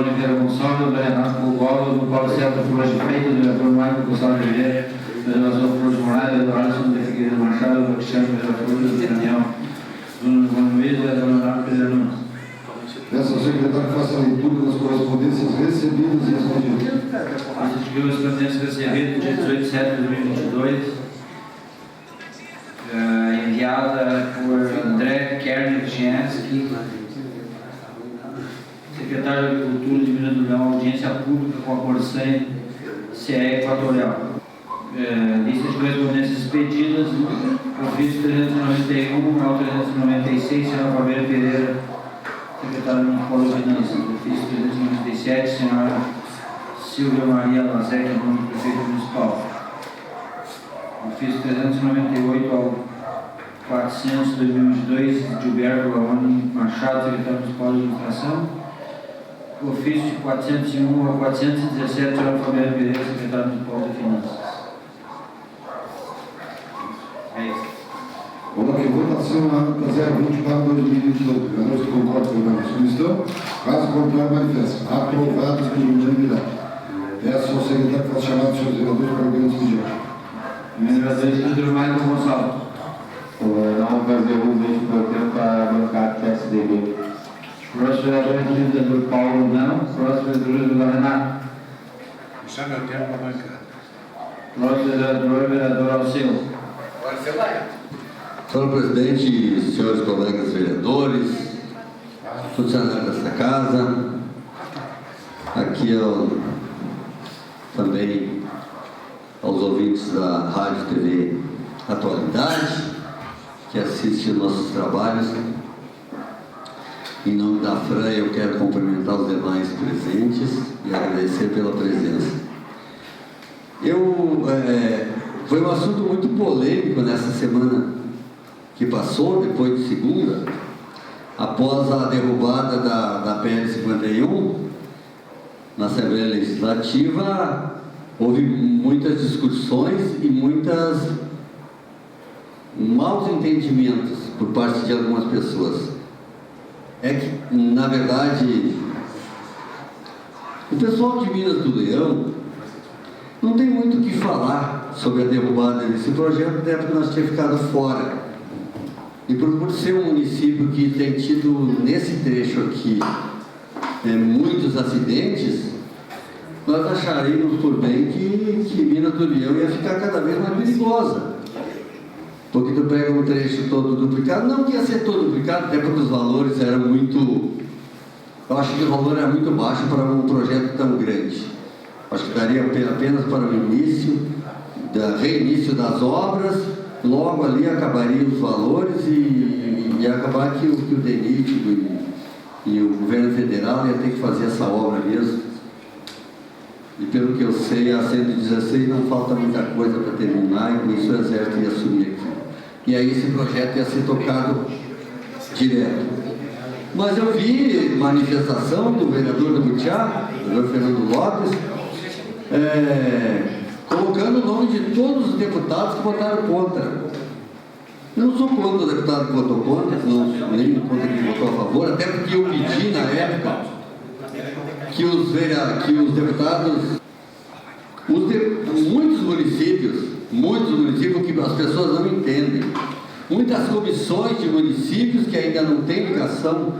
Oliveira Gonçalves, do Renato Gogol, do Paulo César Flores de Freitas, do vereador Marco Gonçalves Oliveira, do vereador Flores de Moraes, do Alisson de Figueiredo Machado, do Cristiano Pereira Flores, do Daniel Bruno Luiz, do vereador Leonardo Pereira Nunes. Peço ao secretário que faça a leitura das correspondências recebidas e respondidas. Constituiu as correspondências recebidas dia 18 de setembro de 2022, enviada por André Kerner Chiensky, secretário de Agricultura de Minas do Leão, audiência pública com a Corsan CE Equatorial. Lista de correspondências expedidas, ofício 391 ao 396, senhora Fabiana Pereira, secretária municipal de Finanças. Ofício 397, senhora Silvia Maria Lazec, em nome do prefeito municipal. Ofício 398 ao 400 de 2022, Gilberto Laone Machado, secretário municipal de administração. Ofício 401 ao 417, senhora Fabiana Pereira, secretária municipal de Finanças. É isso. Vamos aqui, votação na ata 020 para 2022. Vereadores que concordam com a submissão, caso contrário, manifesta. Aprovados por unanimidade. Peço ao secretário que faça chamar os seus vereadores para o grande expediente. Vereador Pedro Marco Gonçalves. Não fazer uso deste protesto para bancar o PSDB. Próximo vereador Paulo não. Próximo vereador Renato. Deixar meu tempo para bancar. Próximo vereador Alceu. Senhor presidente, senhores colegas vereadores, funcionários desta casa, aqui também aos ouvintes da Rádio TV Atualidade, que assistem nossos trabalhos. Em nome da FRAN, eu quero cumprimentar os demais presentes e agradecer pela presença. Foi um assunto muito polêmico nessa semana que passou, depois de segunda, após a derrubada da PL 51, na Assembleia Legislativa, houve muitas discussões e muitos maus entendimentos por parte de algumas pessoas. É que, na verdade, o pessoal de Minas do Leão não tem muito o que falar sobre a derrubada desse projeto, até porque nós tínhamos ficado fora. E por ser um município que tem tido, nesse trecho aqui, muitos acidentes, nós acharíamos por bem que Minas do Leão ia ficar cada vez mais perigosa. Porque tu pega um trecho todo duplicado, não que ia ser todo duplicado, até porque os valores eram muito... Eu acho que o valor era muito baixo para um projeto tão grande. Acho que daria apenas para o reinício das obras, logo ali acabaria os valores e acabar que o DENIT e o governo federal ia ter que fazer essa obra mesmo. E pelo que eu sei, a 116 não falta muita coisa para terminar, e com isso o Exército ia assumir aqui. E aí esse projeto ia ser tocado direto. Mas eu vi manifestação do vereador do Butiá, o vereador Fernando Lopes, colocando o nome de todos os deputados que votaram contra. Eu não sou contra o deputado que votou contra, nem contra quem votou a favor, até porque eu pedi na época que os deputados, muitos municípios que as pessoas não entendem, muitas comissões de municípios que ainda não têm ligação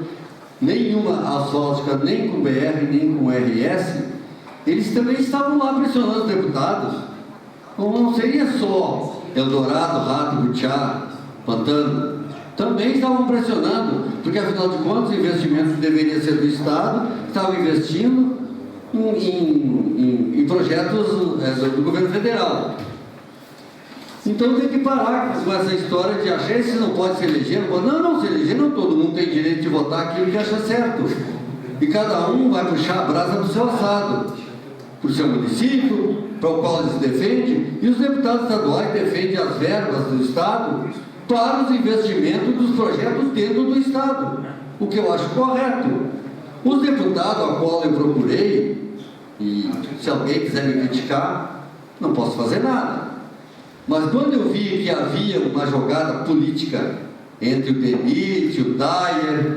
nenhuma asfáltica, nem com BR, nem com RS, eles também estavam lá pressionando os deputados. Não seria só Eldorado, Rato, Butiá, Pantano, também estavam pressionando, porque afinal de contas o investimento deveria ser do Estado, estavam investindo em projetos do governo federal. Então tem que parar com essa história de achar que se não pode se eleger, não se eleger, não, todo mundo tem direito de votar aquilo que acha certo. E cada um vai puxar a brasa do seu assado, para o seu município, para o qual ele se defende, e os deputados estaduais defendem as verbas do Estado para os investimentos dos projetos dentro do Estado, o que eu acho correto. Os deputados a qual eu procurei, e se alguém quiser me criticar, não posso fazer nada. Mas quando eu vi que havia uma jogada política entre o DENIT, o Dyer,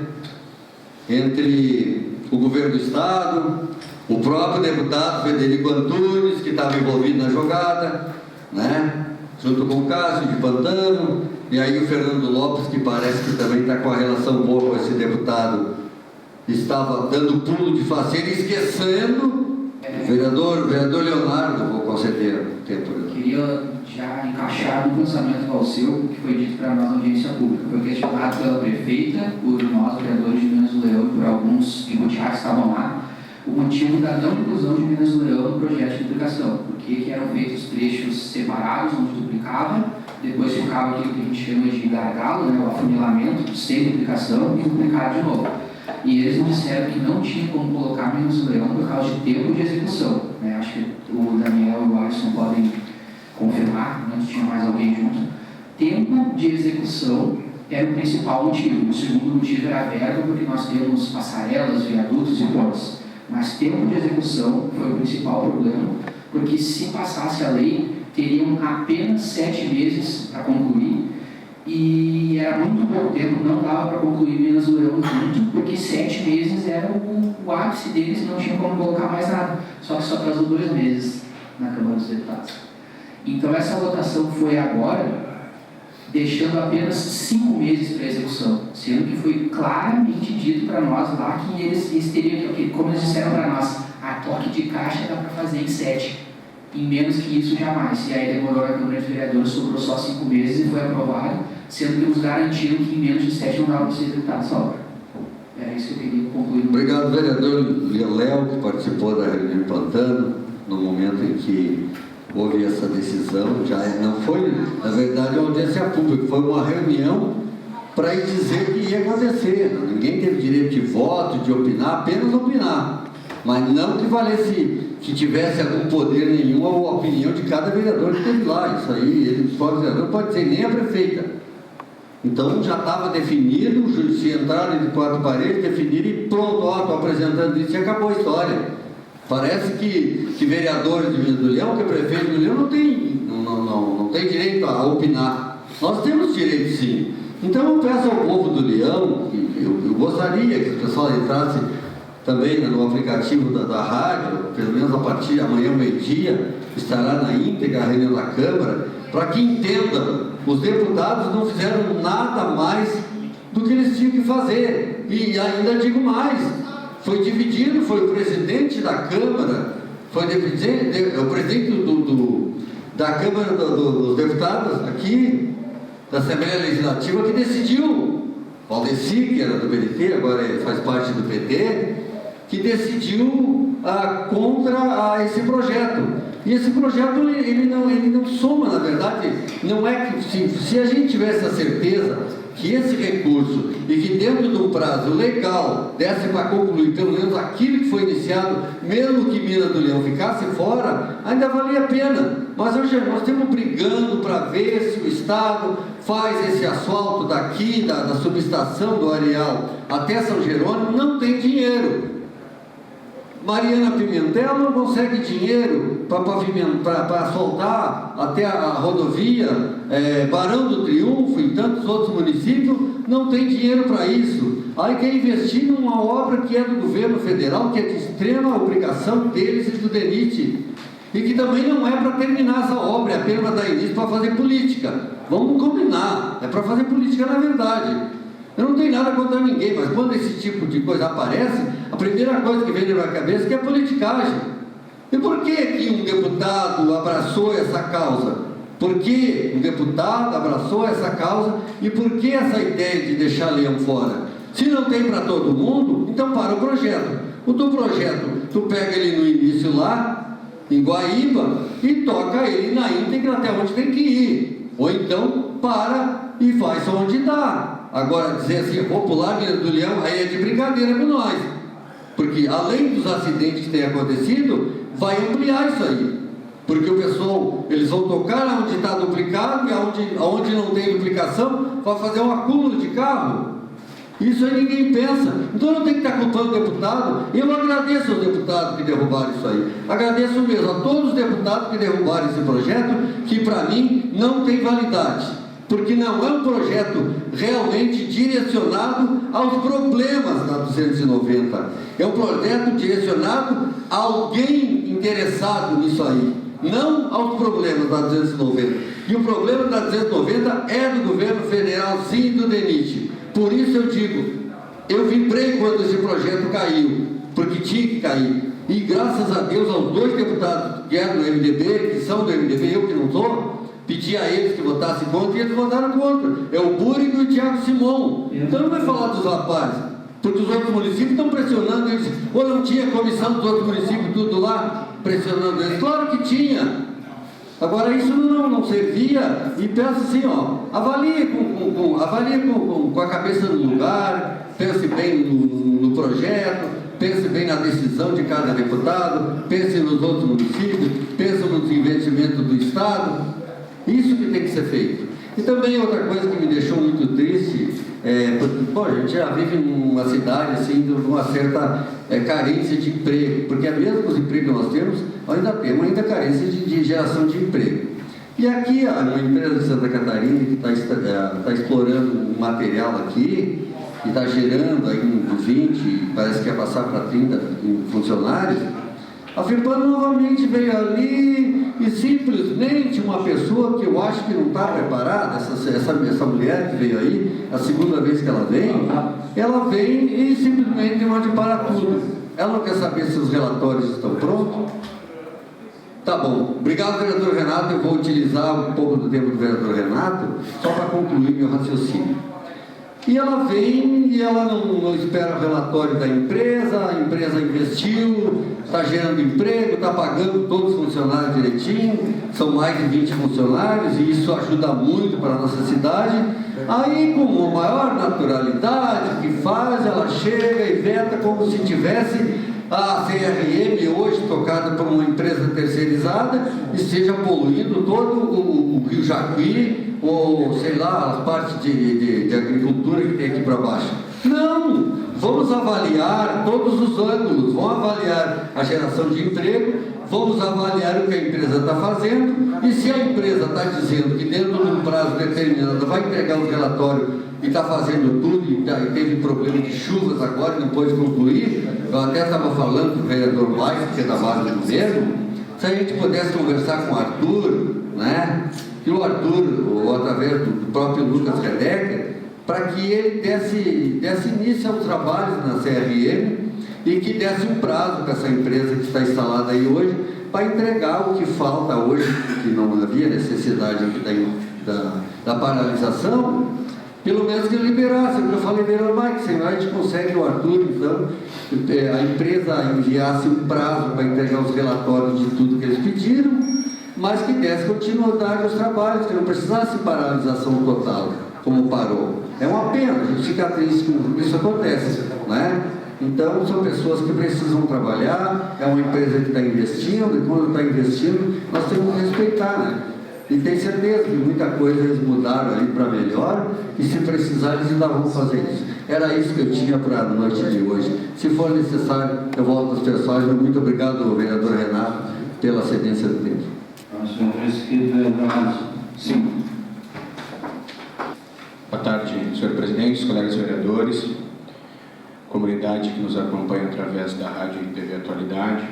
entre o governo do Estado, o próprio deputado Federico Antunes, que estava envolvido na jogada, né? Junto com o Cássio de Pantano, e aí o Fernando Lopes, que parece que também está com a relação boa com esse deputado, estava dando pulo de faceira, esquecendo o vereador Leonardo, vou conceder o tempo. Queria já encaixar no pensamento ao seu, que foi dito para nós na audiência pública. Foi questionado pela prefeita, por nós, vereadores de Minas do Leão, e por alguns embutiados que estavam lá, o motivo da não inclusão de Minas do Leão no projeto de duplicação. Porque eram feitos trechos separados, onde duplicava, depois ficava aquilo que a gente chama de gargalo, né, o afunilamento, sem duplicação, e duplicar de novo. E eles nos disseram que não tinha como colocar Minas do Leão por causa de tempo de execução, né? Acho que o Daniel e o Alisson podem confirmar, não tinha mais alguém junto. Tempo de execução era o principal motivo. O segundo motivo era a verba, porque nós temos passarelas, viadutos e pontes. Mas tempo de execução foi o principal problema, porque se passasse a lei, teriam apenas 7 meses para concluir, e era muito pouco tempo, não dava para concluir Minas do Leão junto, porque 7 meses era o ápice deles e não tinha como colocar mais nada, só que só atrasou 2 meses na Câmara dos Deputados. Então essa votação foi agora, deixando apenas 5 meses para execução, sendo que foi claramente dito para nós lá que eles teriam que, como eles disseram para nós, a toque de caixa dá para fazer em 7, em menos que isso jamais. E aí demorou na Câmara de Vereadores, sobrou só 5 meses e foi aprovado, sendo que nos garantiram que em menos de 7 não dava para ser executada essa obra. Era isso que eu queria concluir. Obrigado, vereador Léo, que participou da reunião de Pantano, no momento em que houve essa decisão. Já não foi, na verdade, uma audiência pública, foi uma reunião para dizer o que ia acontecer. Ninguém teve direito de voto, de opinar, apenas opinar. Mas não que valesse, que tivesse algum poder nenhum ou a opinião de cada vereador que esteve lá. Isso aí, ele pode dizer, não pode ser nem a prefeita. Então já estava definido, se entraram de 4 paredes, definiram e pronto, ó, estou apresentando isso e acabou a história. Parece que vereadores de Minas do Leão, que prefeito de Minas do Leão não tem direito a opinar. Nós temos direito sim. Então eu peço ao povo do Leão, eu gostaria que o pessoal entrasse também no aplicativo da rádio, pelo menos a partir de amanhã, meio-dia, estará na íntegra a reunião da Câmara, para que entendam, os deputados não fizeram nada mais do que eles tinham que fazer. E ainda digo mais, foi dividido, foi o presidente da Câmara, foi o presidente da Câmara dos Deputados aqui, da Assembleia Legislativa, que decidiu, Valdeci, que era do PDT, agora faz parte do PT, que decidiu contra esse projeto. E esse projeto, ele não soma, na verdade, não é que, se a gente tivesse a certeza que esse recurso, e que dentro de um prazo legal, desse para concluir pelo menos aquilo que foi iniciado, mesmo que Minas do Leão ficasse fora, ainda valia a pena. Mas hoje nós estamos brigando para ver se o Estado faz esse asfalto daqui, da subestação do Areal até São Jerônimo, não tem dinheiro. Mariana Pimentel não consegue dinheiro para asfaltar até a rodovia, Barão do Triunfo e tantos outros municípios, não tem dinheiro para isso. Aí quer investir numa obra que é do governo federal, que é de extrema obrigação deles e do DENIT, e que também não é para terminar essa obra, é apenas para dar início para fazer política. Vamos combinar, é para fazer política na verdade. Eu não tenho nada contra ninguém, mas quando esse tipo de coisa aparece, a primeira coisa que vem na minha cabeça é que é politicagem. E por que um deputado abraçou essa causa? Por que um deputado abraçou essa causa e por que essa ideia de deixar Leão fora? Se não tem para todo mundo, então para o projeto. O do projeto, tu pega ele no início lá, em Guaíba, e toca ele na íntegra até onde tem que ir. Ou então para e faz só onde dá. Agora, dizer assim, vou pular Minas do Leão, aí é de brincadeira com nós. Porque, além dos acidentes que têm acontecido, vai ampliar isso aí. Porque o pessoal, eles vão tocar onde está duplicado e onde não tem duplicação, vai fazer um acúmulo de carro. Isso aí ninguém pensa. Então não tem que estar culpando o deputado. Eu agradeço aos deputados que derrubaram isso aí. Agradeço mesmo a todos os deputados que derrubaram esse projeto, que para mim não tem validade. Porque não é um projeto realmente direcionado aos problemas dos 290. É um projeto direcionado a alguém interessado nisso aí, não aos problemas da 290. E o problema da 290 é do governo federal, sim, do DENIT. Por isso eu digo, eu vibrei quando esse projeto caiu, porque tinha que cair. E graças a Deus aos 2 deputados que eram do MDB, que são do MDB, eu que não sou, pedi a eles que votassem contra e eles votaram contra. É o Búrigo e o Thiago Simão. Então não vai falar dos rapazes, porque os outros municípios estão pressionando eles. Ou não tinha comissão dos outros municípios tudo lá pressionando eles? Claro que tinha. Agora isso não servia. E pensa assim, ó, avalie com a cabeça no lugar, pense bem no projeto, pense bem na decisão de cada deputado, pense nos outros municípios, pense nos investimentos do Estado. Isso que tem que ser feito. E também outra coisa que me deixou muito triste, porque, a gente já vive numa cidade assim, de uma certa carência de emprego, porque mesmo os empregos que nós temos, ainda temos carência de geração de emprego. E aqui, uma empresa de Santa Catarina que está explorando um material aqui, que está gerando aí 20, parece que ia passar para 30 funcionários, a FEPAM novamente veio ali e simplesmente uma pessoa que eu acho que não está preparada, essa mulher que veio aí, a segunda vez que ela vem e simplesmente manda parar tudo. Ela não quer saber se os relatórios estão prontos. Tá bom. Obrigado, vereador Renato. Eu vou utilizar um pouco do tempo do vereador Renato só para concluir meu raciocínio. E ela vem e ela não espera o relatório da empresa, a empresa investiu, está gerando emprego, está pagando todos os funcionários direitinho, são mais de 20 funcionários e isso ajuda muito para a nossa cidade. Aí, com a maior naturalidade que faz, ela chega e veta como se tivesse a CRM hoje tocada por uma empresa terceirizada e esteja poluindo todo o Rio Jacuí, ou sei lá, as partes de agricultura que tem aqui para baixo. Não! Vamos avaliar todos os ângulos, vamos avaliar a geração de emprego, vamos avaliar o que a empresa está fazendo, e se a empresa está dizendo que dentro de um prazo determinado vai entregar o relatório e está fazendo tudo, e teve problema de chuvas agora, depois de concluir, eu até estava falando com o vereador Weiss, que é da base do governo, se a gente pudesse conversar com o Arthur, né? Que o Arthur, ou através do próprio Lucas Redecker, para que ele desse início aos trabalhos na CRM e que desse um prazo para essa empresa que está instalada aí hoje, para entregar o que falta hoje, que não havia necessidade da paralisação, pelo menos que ele liberasse. Eu falei, vereador Mike, senão a gente consegue o Arthur, então, a empresa enviasse um prazo para entregar os relatórios de tudo que eles pediram, mas que desse continuidade aos trabalhos, que não precisasse paralisação total, como parou. É uma pena, a gente fica triste quando isso acontece, né? Então, são pessoas que precisam trabalhar, é uma empresa que está investindo, e quando está investindo, nós temos que respeitar, né? E tenho certeza que muita coisa eles mudaram ali para melhor, e se precisar, eles ainda vão fazer isso. Era isso que eu tinha para a noite de hoje. Se for necessário, eu volto aos pessoais. Muito obrigado, vereador Renato, pela cedência do tempo. Sim. Boa tarde, senhor presidente, colegas vereadores, comunidade que nos acompanha através da Rádio e TV Atualidade,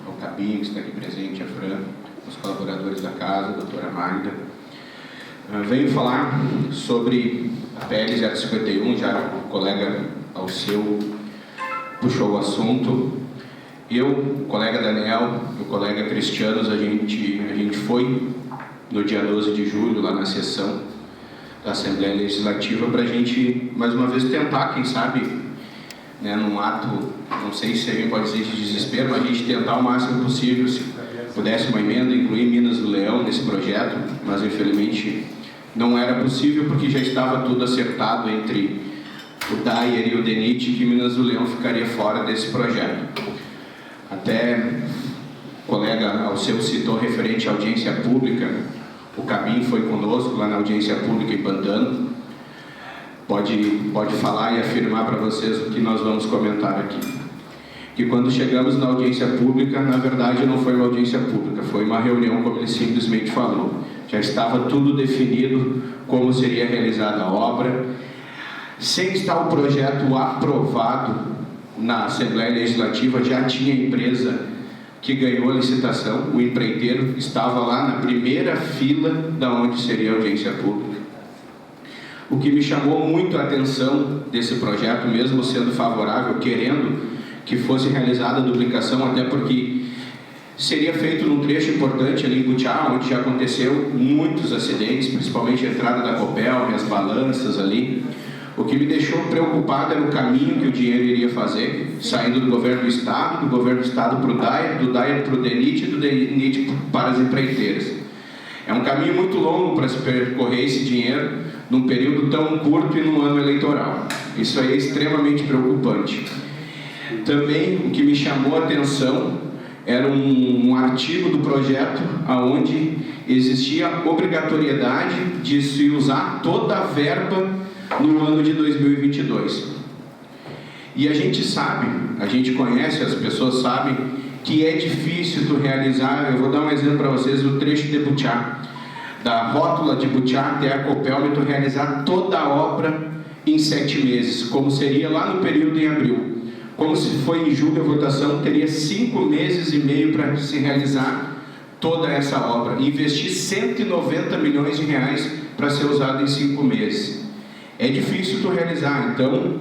ao Cabim, que está aqui presente, a Fran, os colaboradores da casa, a doutora Magda. Venho falar sobre a PL 051, já o colega Alceu puxou o assunto. Eu, o colega Daniel e o colega Cristianos, a gente foi no dia 12 de julho, lá na sessão da Assembleia Legislativa, para a gente, mais uma vez, tentar, quem sabe, né, num ato, não sei se alguém pode dizer de desespero, mas a gente tentar o máximo possível, se pudesse uma emenda, incluir Minas do Leão nesse projeto, mas infelizmente não era possível, porque já estava tudo acertado entre o Dyer e o DENIT, que Minas do Leão ficaria fora desse projeto. Até o colega Alceu citou referente à audiência pública, o Cabim foi conosco lá na audiência pública em Pantano, pode falar e afirmar para vocês o que nós vamos comentar aqui. Que quando chegamos na audiência pública, na verdade não foi uma audiência pública, foi uma reunião, como ele simplesmente falou. Já estava tudo definido como seria realizada a obra, sem estar o projeto aprovado na Assembleia Legislativa já tinha empresa que ganhou a licitação, o empreiteiro estava lá na primeira fila da onde seria a audiência pública. O que me chamou muito a atenção desse projeto, mesmo sendo favorável, querendo que fosse realizada a duplicação, até porque seria feito num trecho importante ali em Butiá, onde já aconteceu muitos acidentes, principalmente a entrada da Copel e as balanças ali. O que me deixou preocupado era o caminho que o dinheiro iria fazer, saindo do governo do Estado para o DAIR, do DAIR para o DENIT e do DENIT para as empreiteiras. É um caminho muito longo para se percorrer esse dinheiro num período tão curto e num ano eleitoral. Isso aí é extremamente preocupante. Também o que me chamou a atenção era um artigo do projeto onde existia obrigatoriedade de se usar toda a verba no ano de 2022. E a gente sabe, a gente conhece, as pessoas sabem que é difícil tu realizar. Eu vou dar um exemplo para vocês, o trecho de Butiá, da rótula de Butiá até a Copel, tu realizar toda a obra em 7 meses, como seria lá no período em abril. Como se foi em julho a votação, teria 5 meses e meio para se realizar toda essa obra. Investir 190 milhões de reais para ser usado em 5 meses. É difícil tu realizar. Então,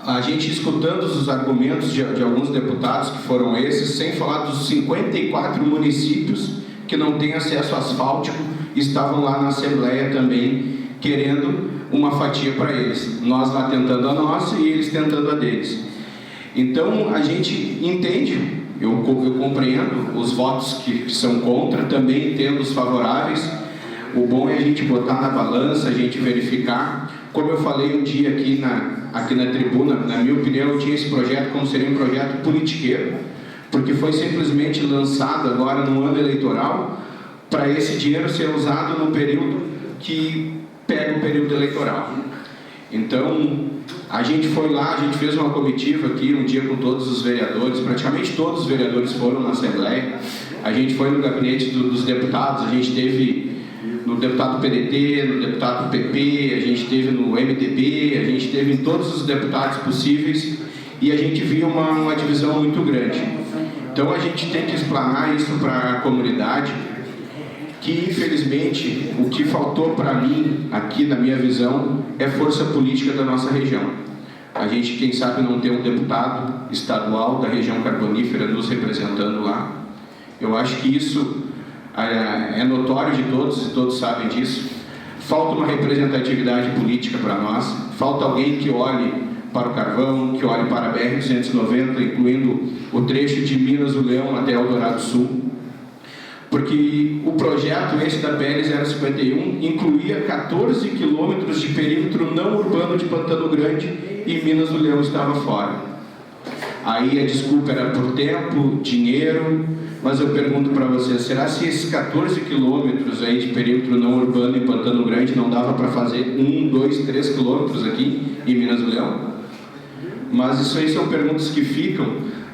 a gente escutando os argumentos de alguns deputados que foram esses, sem falar dos 54 municípios que não têm acesso asfáltico, estavam lá na Assembleia também querendo uma fatia para eles. Nós lá tentando a nossa e eles tentando a deles. Então, a gente entende, eu compreendo os votos que são contra, também entendo os favoráveis. O bom é a gente botar na balança, a gente verificar. Como eu falei um dia aqui na tribuna, na minha opinião, eu tinha esse projeto como seria um projeto politiqueiro, porque foi simplesmente lançado agora no ano eleitoral para esse dinheiro ser usado no período que pega o período eleitoral. Então, a gente foi lá, a gente fez uma comitiva aqui um dia com todos os vereadores, praticamente todos os vereadores foram na Assembleia. A gente foi no gabinete dos deputados, a gente teve no deputado PDT, no deputado PP, a gente teve no MDB, a gente teve em todos os deputados possíveis e a gente viu uma divisão muito grande. Então a gente tem que explanar isso para a comunidade, que infelizmente o que faltou para mim, aqui na minha visão, é força política da nossa região. A gente, quem sabe, não tem um deputado estadual da região carbonífera nos representando lá. Eu acho que isso é notório de todos, e todos sabem disso. Falta uma representatividade política para nós, falta alguém que olhe para o carvão, que olhe para a BR-290, incluindo o trecho de Minas do Leão até Eldorado Sul, porque o projeto esse da PL 051 incluía 14 quilômetros de perímetro não urbano de Pantano Grande e Minas do Leão estava fora. Aí a desculpa era por tempo, dinheiro, mas eu pergunto para vocês, será se esses 14 quilômetros aí de perímetro não urbano em Pantano Grande não dava para fazer 1, 2, 3 quilômetros aqui em Minas do Leão? Mas isso aí são perguntas que ficam,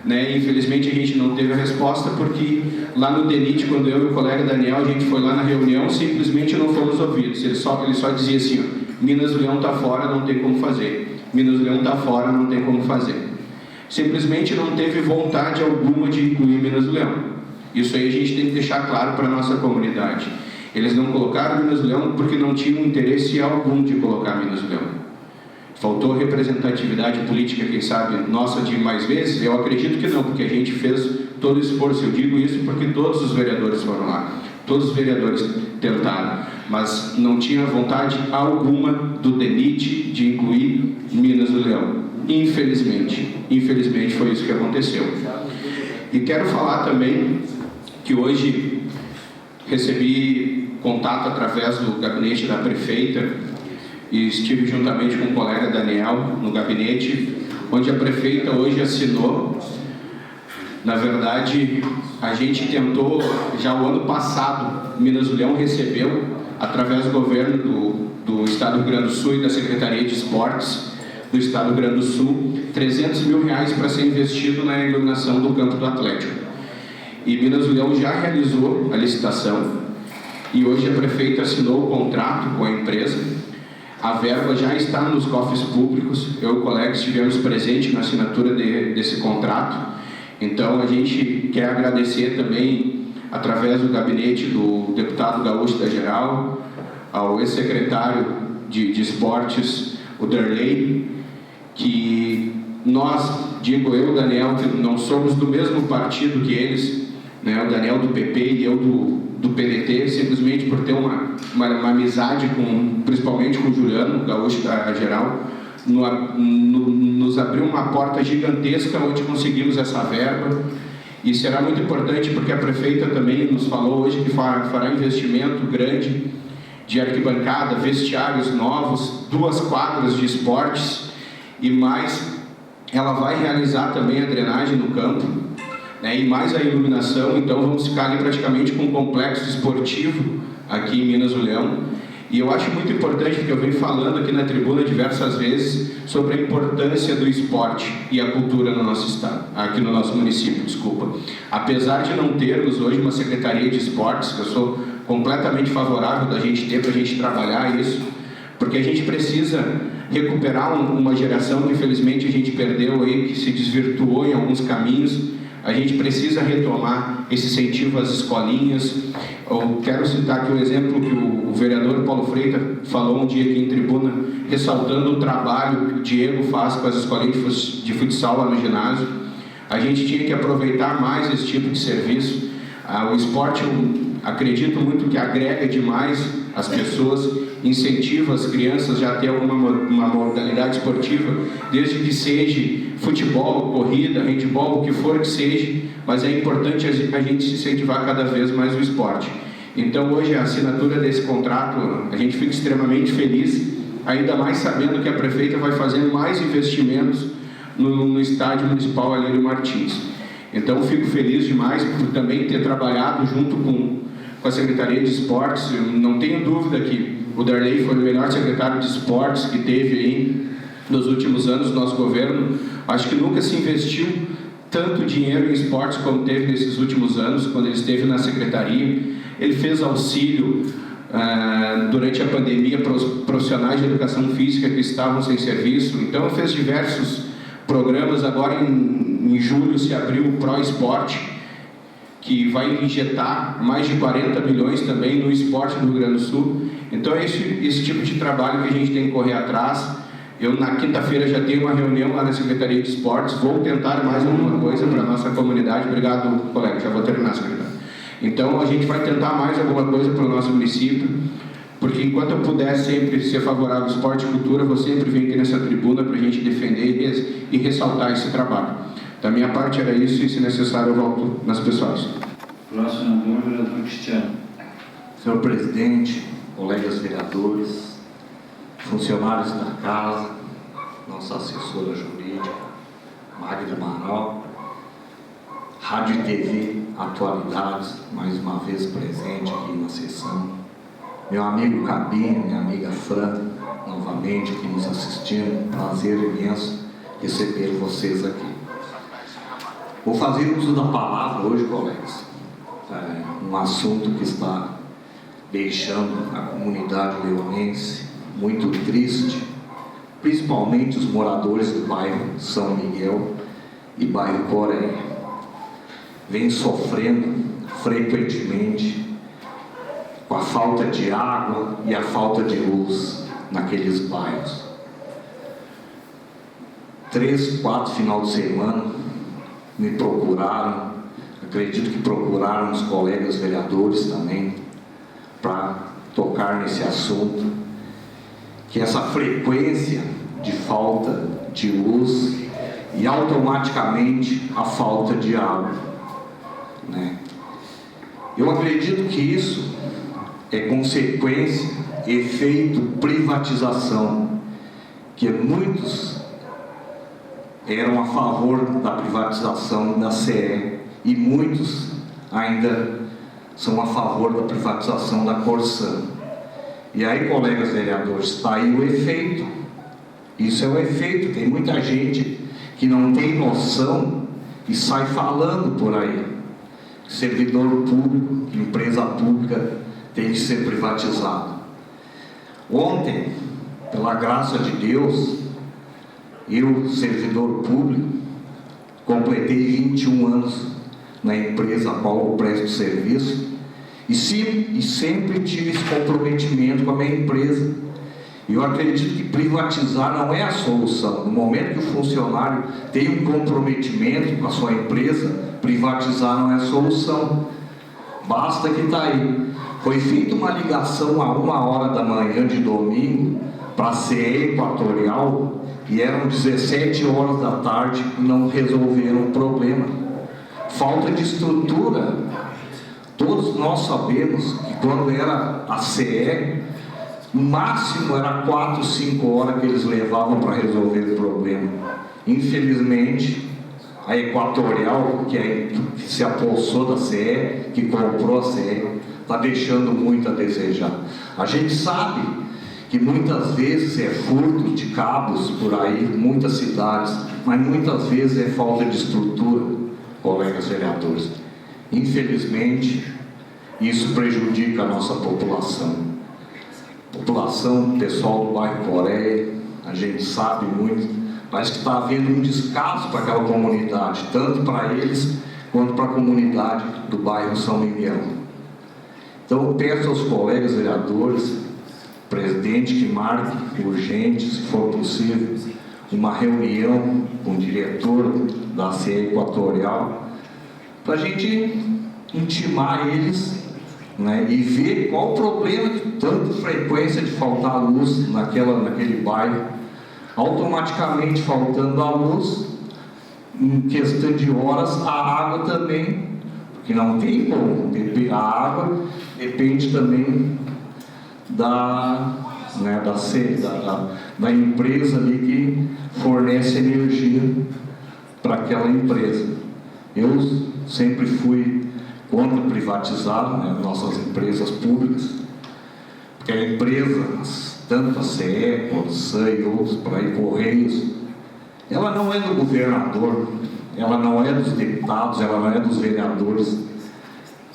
né? Infelizmente a gente não teve a resposta, porque lá no DENIT, quando eu e o colega Daniel, a gente foi lá na reunião, simplesmente não fomos ouvidos. Ele só dizia assim, ó, Minas do Leão está fora, não tem como fazer. Minas do Leão está fora, não tem como fazer. Simplesmente não teve vontade alguma de incluir Minas do Leão. Isso aí a gente tem que deixar claro para a nossa comunidade. Eles não colocaram Minas do Leão porque não tinham interesse algum de colocar Minas do Leão. Faltou representatividade política, quem sabe, nossa de mais vezes? Eu acredito que não, porque a gente fez todo o esforço. Eu digo isso porque todos os vereadores foram lá, todos os vereadores tentaram, mas não tinha vontade alguma do DENIT de incluir Minas do Leão. Infelizmente foi isso que aconteceu. E quero falar também que hoje recebi contato através do gabinete da prefeita e estive juntamente com o colega Daniel no gabinete, onde a prefeita hoje assinou. Na verdade, a gente tentou, já o ano passado, Minas do Leão recebeu, através do governo do Estado do Rio Grande do Sul e da Secretaria de Esportes do Estado do Rio Grande do Sul, 300 mil reais para ser investido na iluminação do campo do Atlético. E Minas do Leão já realizou a licitação e hoje a prefeita assinou o contrato com a empresa. A verba já está nos cofres públicos. Eu e o colega estivemos presentes na assinatura desse contrato. Então, a gente quer agradecer também, através do gabinete do deputado Gaúcho da Geral, ao ex-secretário de Esportes, o Derlei, que nós, digo eu, Daniel, que não somos do mesmo partido que eles, né, o Daniel do PP e eu do PDT, simplesmente por ter uma amizade, principalmente com o Juliano, o Gaúcho da Geral, nos abriu uma porta gigantesca onde conseguimos essa verba. E será muito importante porque a prefeita também nos falou hoje que fará investimento grande de arquibancada, vestiários novos, 2 quadras de esportes e mais. Ela vai realizar também a drenagem no campo, né, e mais a iluminação. Então vamos ficar ali praticamente com um complexo esportivo aqui em Minas do Leão. E eu acho muito importante, porque eu venho falando aqui na tribuna diversas vezes sobre a importância do esporte e a cultura no nosso estado, aqui no nosso município, desculpa. Apesar de não termos hoje uma secretaria de esportes, que eu sou completamente favorável da gente ter, para a gente trabalhar isso, porque a gente precisa recuperar uma geração que infelizmente a gente perdeu aí, que se desvirtuou em alguns caminhos. A gente precisa retomar esse incentivo às escolinhas. Eu quero citar aqui o exemplo que o vereador Paulo Freitas falou um dia aqui em tribuna, ressaltando o trabalho que o Diego faz com as escolinhas de futsal lá no ginásio. A gente tinha que aproveitar mais esse tipo de serviço. O esporte, eu acredito muito que agrega demais as pessoas, incentiva as crianças já a ter uma modalidade esportiva, desde que seja futebol, corrida, handebol, o que for que seja, mas é importante a gente incentivar cada vez mais o esporte. Então hoje a assinatura desse contrato, a gente fica extremamente feliz, ainda mais sabendo que a prefeita vai fazer mais investimentos no estádio municipal Alírio Martins. Então fico feliz demais por também ter trabalhado junto com a Secretaria de Esportes. Eu não tenho dúvida que o Darley foi o melhor secretário de esportes que teve aí nos últimos anos do nosso governo. Acho que nunca se investiu tanto dinheiro em esportes como teve nesses últimos anos, quando ele esteve na secretaria. Ele fez auxílio durante a pandemia para os profissionais de educação física que estavam sem serviço. Então ele fez diversos programas. Agora em julho se abriu o Pro Esporte, que vai injetar mais de 40 milhões também no esporte do Rio Grande do Sul. Então é esse tipo de trabalho que a gente tem que correr atrás. Eu na quinta-feira já tenho uma reunião lá na Secretaria de Esportes, vou tentar mais alguma coisa para a nossa comunidade. Obrigado, colega, já vou terminar, secretário. Então a gente vai tentar mais alguma coisa para o nosso município, porque enquanto eu puder sempre ser favorável ao esporte e cultura, vou sempre vir aqui nessa tribuna para a gente defender e ressaltar esse trabalho. Da minha parte era isso, e se necessário eu volto nas pessoas. Próximo vereador, vereador Cristiano. Senhor presidente, colegas vereadores, funcionários da casa, nossa assessora jurídica, Magda Amaral, Rádio e TV Atualidades, mais uma vez presente aqui na sessão, meu amigo Cabinho, minha amiga Fran, novamente aqui nos assistindo, prazer imenso receber vocês aqui. Vou fazer uso da palavra hoje, colegas, um assunto que está deixando a comunidade leonense muito triste, principalmente os moradores do bairro São Miguel e bairro Coreia. Vem sofrendo frequentemente com a falta de água e a falta de luz naqueles bairros. 3, 4 final de semana me procuraram, acredito que procuraram os colegas vereadores também, para tocar nesse assunto, que essa frequência de falta de luz e automaticamente a falta de água, né? Eu acredito que isso é consequência, efeito privatização, que muitos eram a favor da privatização da CE e muitos ainda são a favor da privatização da Corsan. E aí, colegas vereadores, está aí o efeito. Isso é o efeito. Tem muita gente que não tem noção e sai falando por aí. Servidor público, empresa pública tem que ser privatizado. Ontem, pela graça de Deus, eu, servidor público, completei 21 anos na empresa a qual eu presto serviço e sempre tive esse comprometimento com a minha empresa. Eu acredito que privatizar não é a solução. No momento que o funcionário tem um comprometimento com a sua empresa, privatizar não é a solução. Basta que está aí. Foi feita uma ligação a 1h da manhã de domingo para a CE Equatorial e eram 17 horas da tarde e não resolveram o problema. Falta de estrutura. Todos nós sabemos que quando era a CE, no máximo era 4, 5 horas que eles levavam para resolver o problema. Infelizmente, a Equatorial, que se apossou da CE, que comprou a CE, está deixando muito a desejar. A gente sabe que muitas vezes é furto de cabos por aí, muitas cidades, mas muitas vezes é falta de estrutura, colegas vereadores. Infelizmente, isso prejudica a nossa população. População, pessoal do bairro Coreia, a gente sabe muito, parece que está havendo um descaso para aquela comunidade, tanto para eles quanto para a comunidade do bairro São Miguel. Então eu peço aos colegas vereadores, presidente, que marque urgente, se for possível, uma reunião com o diretor da CE Equatorial, para a gente intimar eles, né, e ver qual o problema de tanta frequência de faltar luz naquele bairro. Automaticamente faltando a luz, em questão de horas, a água também, porque não tem como, a água depende também da empresa ali que fornece energia para aquela empresa. Eu sempre fui contra privatizar, né, nossas empresas públicas, porque a empresa, tanto a CE, quanto a SAM e outros, por aí, Correios, ela não é do governador, ela não é dos deputados, ela não é dos vereadores,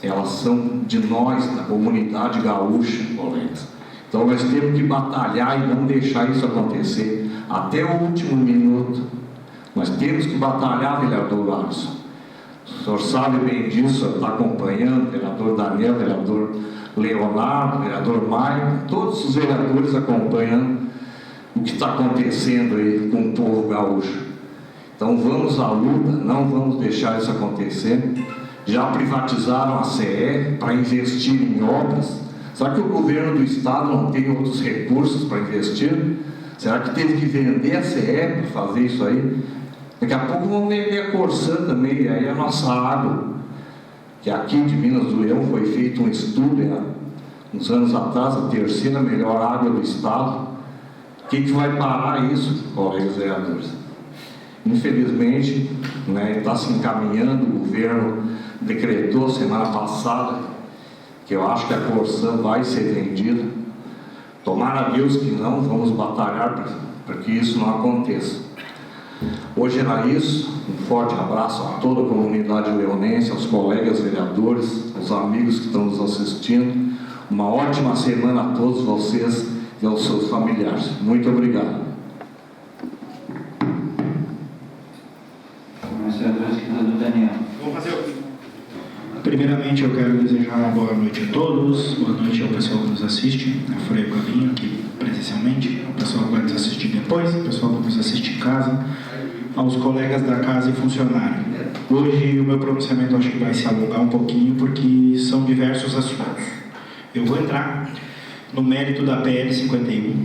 elas são de nós, da comunidade gaúcha, colegas. Então nós temos que batalhar e não deixar isso acontecer até o último minuto. Nós temos que batalhar, vereador Alisson. O senhor sabe bem disso, o senhor está acompanhando, vereador Daniel, vereador Leonardo, vereador Maicon, todos os vereadores acompanhando o que está acontecendo aí com o povo gaúcho. Então vamos à luta, não vamos deixar isso acontecer. Já privatizaram a CE para investir em obras. Será que o governo do estado não tem outros recursos para investir? Será que teve que vender a CE para fazer isso aí? Daqui a pouco vão vender a Corsã também, e aí a nossa água, que aqui de Minas do Leão foi feito um estudo, uns anos atrás, a 3ª melhor água do estado. O que vai parar isso, colegas vereadores? Infelizmente, né, está se encaminhando, o governo decretou semana passada, que eu acho que a Corsã vai ser vendida. Tomara a Deus que não, vamos batalhar para que isso não aconteça. Hoje era isso, um forte abraço a toda a comunidade leonense, aos colegas vereadores, aos amigos que estão nos assistindo. Uma ótima semana a todos vocês e aos seus familiares. Muito obrigado. Daniel. Vamos fazer o... Primeiramente, eu quero desejar uma boa noite a todos, boa noite ao pessoal que nos assiste, a Freio Caminho aqui presencialmente, o pessoal que vai nos assistir depois, o pessoal que nos assiste em casa, aos colegas da casa e funcionário. Hoje o meu pronunciamento acho que vai se alongar um pouquinho, porque são diversos assuntos. Eu vou entrar no mérito da PL 51,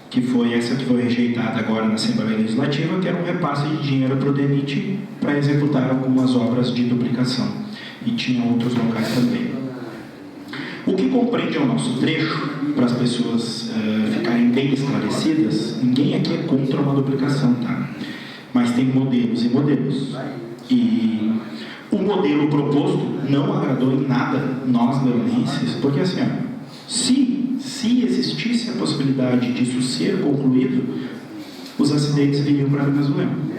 que foi essa que foi rejeitada agora na Assembleia Legislativa, que era um repasse de dinheiro para o DENIT para executar algumas obras de duplicação. E tinha outros locais também. O que compreende o nosso trecho, para as pessoas ficarem bem esclarecidas, ninguém aqui é contra uma duplicação, tá? Mas tem modelos e modelos. E o modelo proposto não agradou em nada nós leonenses, porque assim, se existisse a possibilidade disso ser concluído, os acidentes viriam para Minas do Leão.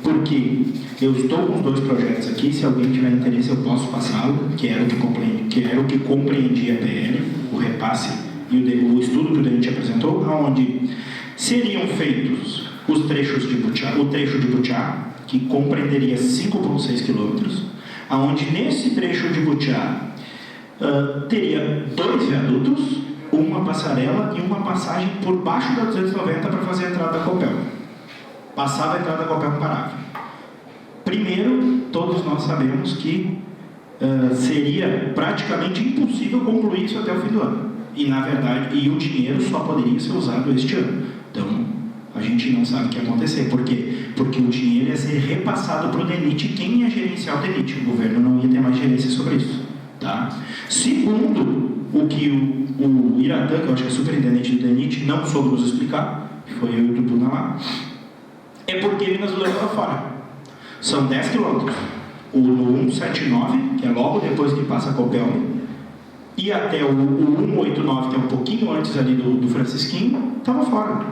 Porque eu estou com os 2 projetos aqui, se alguém tiver interesse eu posso passá-lo, que era o que compreendia a PL, o repasse e o estudo que o DENIT apresentou, onde seriam feitos os trechos de Butiá, o trecho de Butiá, que compreenderia 5,6 quilômetros, onde nesse trecho de Butiá teria 2 viadutos, uma passarela e uma passagem por baixo da 290 para fazer a entrada da Copel. Passada a entrada da Copel, parava. Primeiro, todos nós sabemos que seria praticamente impossível concluir isso até o fim do ano. E, na verdade, o dinheiro só poderia ser usado este ano. Então, a gente não sabe o que ia acontecer. Por quê? Porque o dinheiro ia ser repassado para o DENIT. Quem ia gerenciar o DENIT? O governo não ia ter mais gerência sobre isso. Tá? Segundo o que o Iratã, que eu acho que é superintendente do DENIT, não soube nos explicar, que foi eu e o Tupuna lá, é porque Minas do Leão está fora. São 10 quilômetros. O 179, que é logo depois que passa a Copel, e até o 189, que é um pouquinho antes ali do Francisquinho, estava fora.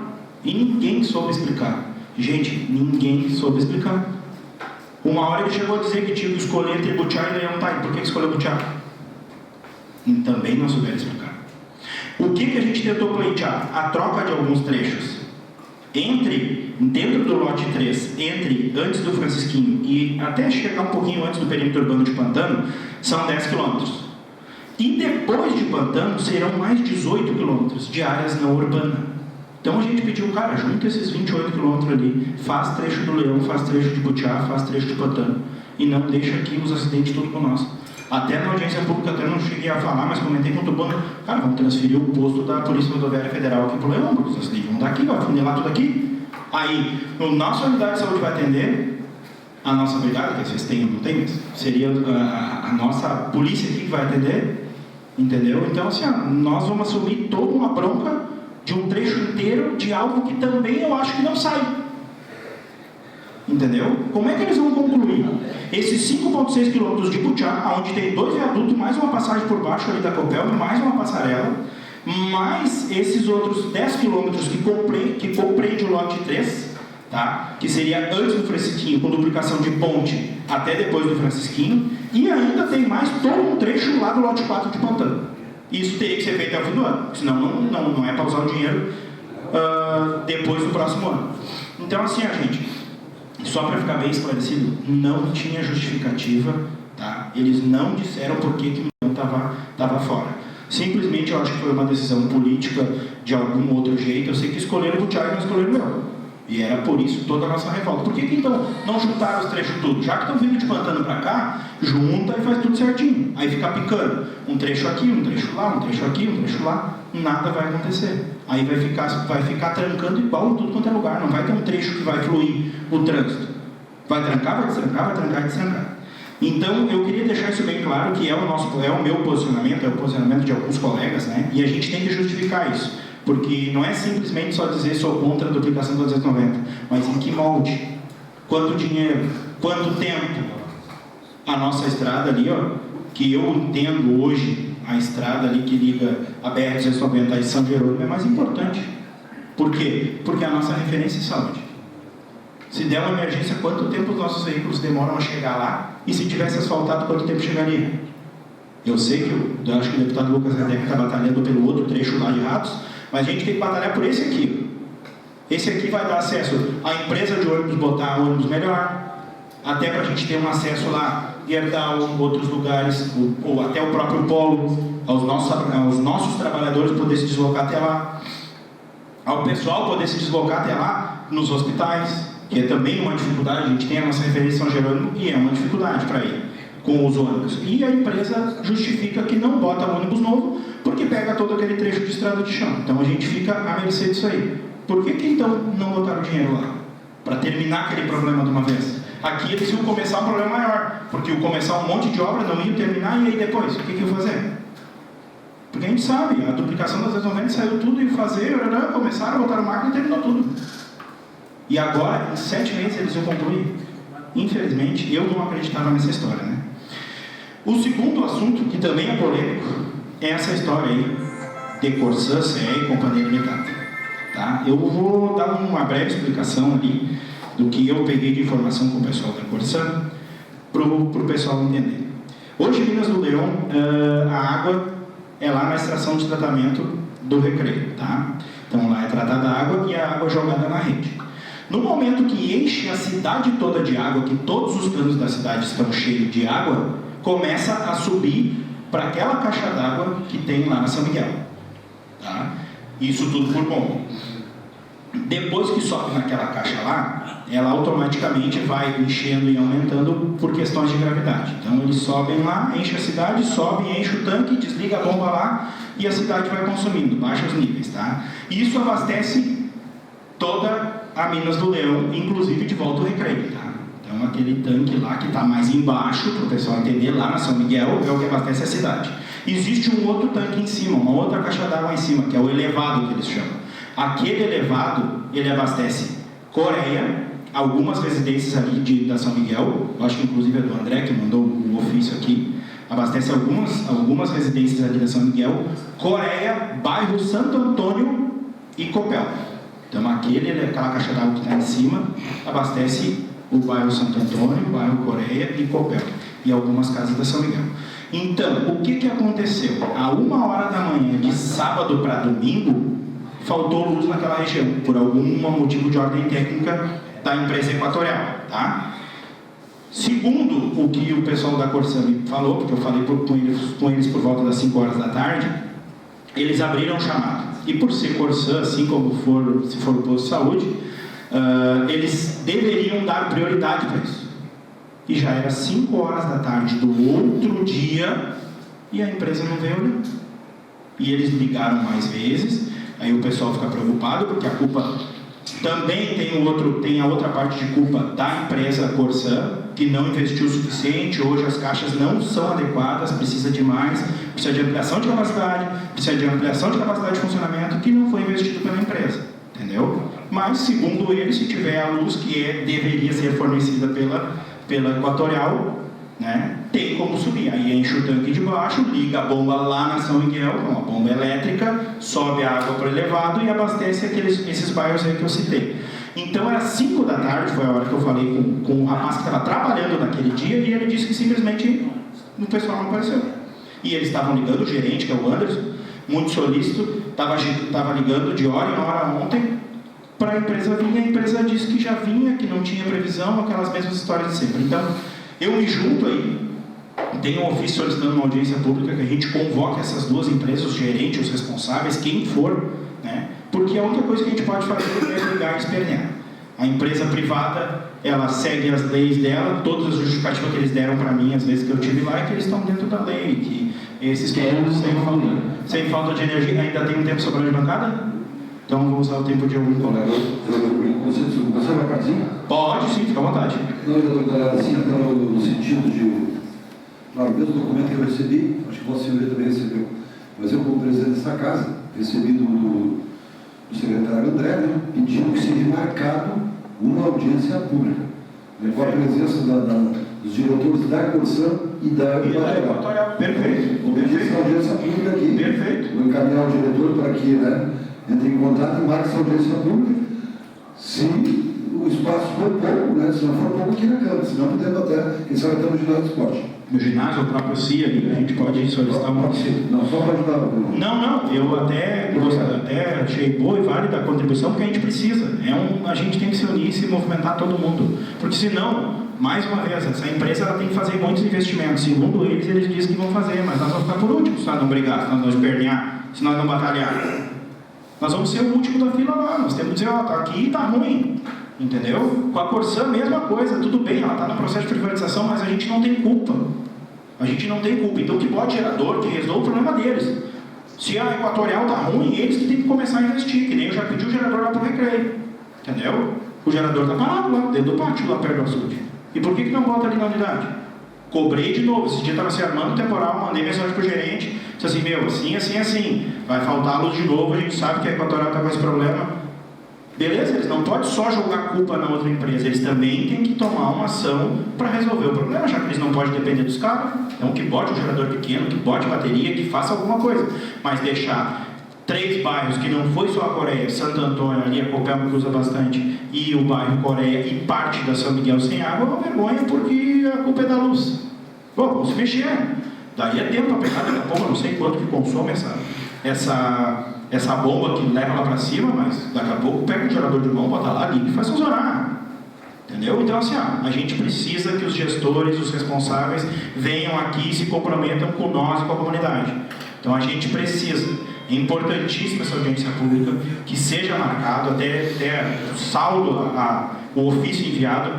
E ninguém soube explicar. Gente, ninguém soube explicar. Uma hora ele chegou a dizer que tinha que escolher entre Butiá e Leão. Tá, e por que escolheu Butiá? E também não souberam explicar. O que a gente tentou pleitear? A troca de alguns trechos. Dentro do lote 3, antes do Francisquinho e até chegar um pouquinho antes do perímetro urbano de Pantano, são 10 quilômetros. E depois de Pantano, serão mais 18 quilômetros de áreas não urbanas. Então a gente pediu, cara, junta esses 28 quilômetros ali, faz trecho do Leão, faz trecho de Butiá, faz trecho de Pantano, e não deixa aqui os acidentes tudo com nós. Até na audiência pública, até não cheguei a falar, mas comentei com o Tupana, cara, vamos transferir o posto da Polícia Rodoviária Federal aqui para o Leão, porque os acidentes vão dar aqui, vai funilar tudo aqui. Aí, a nossa unidade de saúde vai atender, a nossa brigada, que vocês têm, não tem, mas seria a nossa polícia aqui que vai atender, entendeu? Então, assim, nós vamos assumir toda uma bronca de um trecho inteiro de algo que também eu acho que não sai. Entendeu? Como é que eles vão concluir? Esses 5,6 quilômetros de Butiá, onde tem 2 viadutos, mais uma passagem por baixo ali da Copel, mais uma passarela, mais esses outros 10 quilômetros que compreende o lote 3, tá? Que seria antes do Francisquinho, com duplicação de ponte até depois do Francisquinho, e ainda tem mais todo um trecho lá do lote 4 de Pantano. Isso teria que ser feito até o fim do ano, senão não é para usar o dinheiro depois do próximo ano. Então, assim, gente, só para ficar bem esclarecido, não tinha justificativa, tá? Eles não disseram por que o Leão estava fora. Simplesmente eu acho que foi uma decisão política de algum outro jeito. Eu sei que escolheram o Butiá e não escolheram o Leão. E era por isso toda a nossa revolta. Por que então não juntaram os trechos tudo? Já que estão vindo de Pantano para cá, junta e faz tudo certinho. Aí fica picando. Um trecho aqui, um trecho lá, um trecho aqui, um trecho lá. Nada vai acontecer. Aí vai ficar trancando igual em tudo quanto é lugar. Não vai ter um trecho que vai fluir o trânsito. Vai trancar, vai destrancar, vai trancar e destrancar. Então, eu queria deixar isso bem claro, que é o meu posicionamento, é o posicionamento de alguns colegas, né? E a gente tem que justificar isso. Porque não é simplesmente só dizer sou contra a duplicação da 290, mas em que molde? Quanto dinheiro? Quanto tempo? A nossa estrada ali, ó, que eu entendo hoje, a estrada ali que liga a BR-290 e São Jerônimo é mais importante. Por quê? Porque a nossa referência é saúde. Se der uma emergência, quanto tempo os nossos veículos demoram a chegar lá? E se tivesse asfaltado, quanto tempo chegaria? Eu sei que eu acho que o deputado Lucas Radek está batalhando pelo outro trecho lá de Ratos, mas a gente tem que batalhar por esse aqui. Esse aqui vai dar acesso à empresa de ônibus, botar ônibus melhor, até para a gente ter um acesso lá, Gerdau, outros lugares, ou até o próprio polo, aos nossos trabalhadores poder se deslocar até lá, ao pessoal poder se deslocar até lá nos hospitais, que é também uma dificuldade. A gente tem a nossa referência São Jerônimo e é uma dificuldade para ir com os ônibus. E a empresa justifica que não bota ônibus novo porque pega todo aquele trecho de estrada de chão. Então a gente fica à mercê disso aí. Por que então não botaram dinheiro lá? Para terminar aquele problema de uma vez. Aqui eles iam começar um problema maior, porque iam começar um monte de obra, não iam terminar, e aí depois, o que iam fazer? Porque a gente sabe, a duplicação das 290 saiu tudo e fazer, começaram, botaram máquina e terminou tudo. E agora, em 7 meses, eles iam concluir. Infelizmente, eu não acreditava nessa história, né? O segundo assunto, que também é polêmico, é essa história aí de Corsã, CE e Companhia Limitada. Tá? Eu vou dar uma breve explicação ali do que eu peguei de informação com o pessoal da Corsã, para o pessoal entender. Hoje, em Minas do Leão, a água é lá na estação de tratamento do Recreio, tá? Então lá é tratada a água e a água é jogada na rede. No momento que enche a cidade toda de água, que todos os canos da cidade estão cheios de água, começa a subir para aquela caixa d'água que tem lá na São Miguel, tá? Isso tudo por bomba. Depois que sobe naquela caixa lá, ela automaticamente vai enchendo e aumentando por questões de gravidade. Então eles sobem lá, enche a cidade, sobe, enche o tanque, desliga a bomba lá e a cidade vai consumindo, baixa os níveis, tá? Isso abastece toda a Minas do Leão, inclusive de volta ao Recreio, tá? Então aquele tanque lá que está mais embaixo, para o pessoal entender, lá na São Miguel, é o que abastece a cidade. Existe um outro tanque em cima, uma outra caixa d'água em cima, que é o elevado que eles chamam. Aquele elevado, ele abastece Coreia, algumas residências ali da São Miguel, eu acho que inclusive é do André que mandou o ofício aqui, abastece algumas residências ali da São Miguel, Coreia, bairro Santo Antônio e Copel. Então aquela caixa d'água que está em cima abastece o bairro Santo Antônio, o bairro Coreia e Copel e algumas casas da São Miguel. Então, o que aconteceu? A 1h da manhã de sábado para domingo, faltou luz naquela região, por algum motivo de ordem técnica da empresa Equatorial, tá? Segundo o que o pessoal da Corsã me falou, porque eu falei com eles por volta das 5 horas da tarde, eles abriram o chamado. E por ser Corsã, assim como se for o posto de saúde, eles deveriam dar prioridade para isso. E já era 5 horas da tarde do outro dia e a empresa não veio olhando. E eles ligaram mais vezes. Aí o pessoal fica preocupado, porque a culpa também tem a outra parte de culpa da empresa Corsã, que não investiu o suficiente. Hoje as caixas não são adequadas, precisa de mais, precisa de ampliação de capacidade, precisa de ampliação de capacidade de funcionamento, que não foi investido pela empresa, entendeu? Mas, segundo ele, se tiver a luz que deveria ser fornecida pela Equatorial, né, tem como subir. Aí enche o tanque de baixo, liga a bomba lá na São Miguel, uma bomba elétrica, sobe a água para o elevado e abastece esses bairros aí que eu citei. Então era 5 da tarde, foi a hora que eu falei com o rapaz que estava trabalhando naquele dia, e ele disse que simplesmente o pessoal não apareceu. E eles estavam ligando, o gerente, que é o Anderson, muito solícito, estava ligando de hora em hora ontem para a empresa vir, e a empresa disse que já vinha, que não tinha previsão, aquelas mesmas histórias de sempre. Então, eu me junto aí, tem um ofício solicitando uma audiência pública, que a gente convoque essas duas empresas, os gerentes, os responsáveis, quem for, né? Porque a única coisa que a gente pode fazer é ligar e espernear. A empresa privada, ela segue as leis dela, todas as justificativas que eles deram para mim, às vezes que eu estive lá, é que eles estão dentro da lei, que esses querem sem falta de energia. Ainda tem um tempo sobrando de bancada? Então vou usar o tempo de algum colega. Você vai partir? Pode sim, fica à vontade. Não, assim, no sentido de... Claro, o mesmo documento que eu recebi, acho que Vossa Senhoria também recebeu, mas eu, como presidente dessa casa, recebi do secretário André, né, pedindo que seja marcado uma audiência pública, com a presença dos diretores da Corsã e da Equatorial. Perfeito. Vou pedir essa audiência pública aqui. Perfeito. Vou encaminhar o diretor para que, né, entre em contato e marque essa audiência pública. Se o espaço for pouco, né, se não for pouco aqui na Câmara, senão podemos até, quem sabe até no ginásio do esporte. No ginásio, o próprio CIA ali, a gente pode solicitar uma auxílio. Não, só para ajudar. Não, eu até achei boa e válida a contribuição, porque a gente precisa. A gente tem que se unir e se movimentar todo mundo. Porque senão, mais uma vez, essa empresa ela tem que fazer muitos investimentos. Segundo eles dizem que vão fazer, mas nós vamos ficar por último se nós não brigar, se nós não espernear, se nós não batalhar. Nós vamos ser o último da fila lá. Nós temos que dizer, ó, tá aqui e tá ruim. Entendeu? Com a Corsã, mesma coisa. Tudo bem, ela está no processo de privatização, mas a gente não tem culpa. A gente não tem culpa. Então, que bote gerador, que resolva o problema deles. Se a Equatorial está ruim, eles que têm que começar a investir. Que nem eu já pedi o gerador lá para o Recreio. Entendeu? O gerador está parado lá, dentro do pátio, lá perto do açude. E por que não bota ali na unidade? Cobrei de novo. Esse dia estava se armando o temporal, mandei mensagem para o gerente. Disse assim, assim. Vai faltar luz de novo, a gente sabe que a Equatorial está com esse problema. Beleza, eles não podem só jogar a culpa na outra empresa, eles também têm que tomar uma ação para resolver o problema, já que eles não podem depender dos caras. Então que bote um gerador pequeno, que bote bateria, que faça alguma coisa. Mas deixar 3 bairros, que não foi só a Coreia, Santo Antônio, ali a Copel me cruza bastante, e o bairro Coreia e parte da São Miguel sem água, é uma vergonha, porque a culpa é da luz. Bom, vamos se mexer. Daí é tempo para pegar, daqui a pouco eu não sei quanto que consome essa bomba que leva lá para cima, mas daqui a pouco pega o gerador de mão, bota lá, liga e faz funcionar. Entendeu? Então, assim, a gente precisa que os gestores, os responsáveis, venham aqui e se comprometam com nós e com a comunidade. Então, a gente precisa. É importantíssima essa audiência pública, que seja marcado até o saldo, o ofício enviado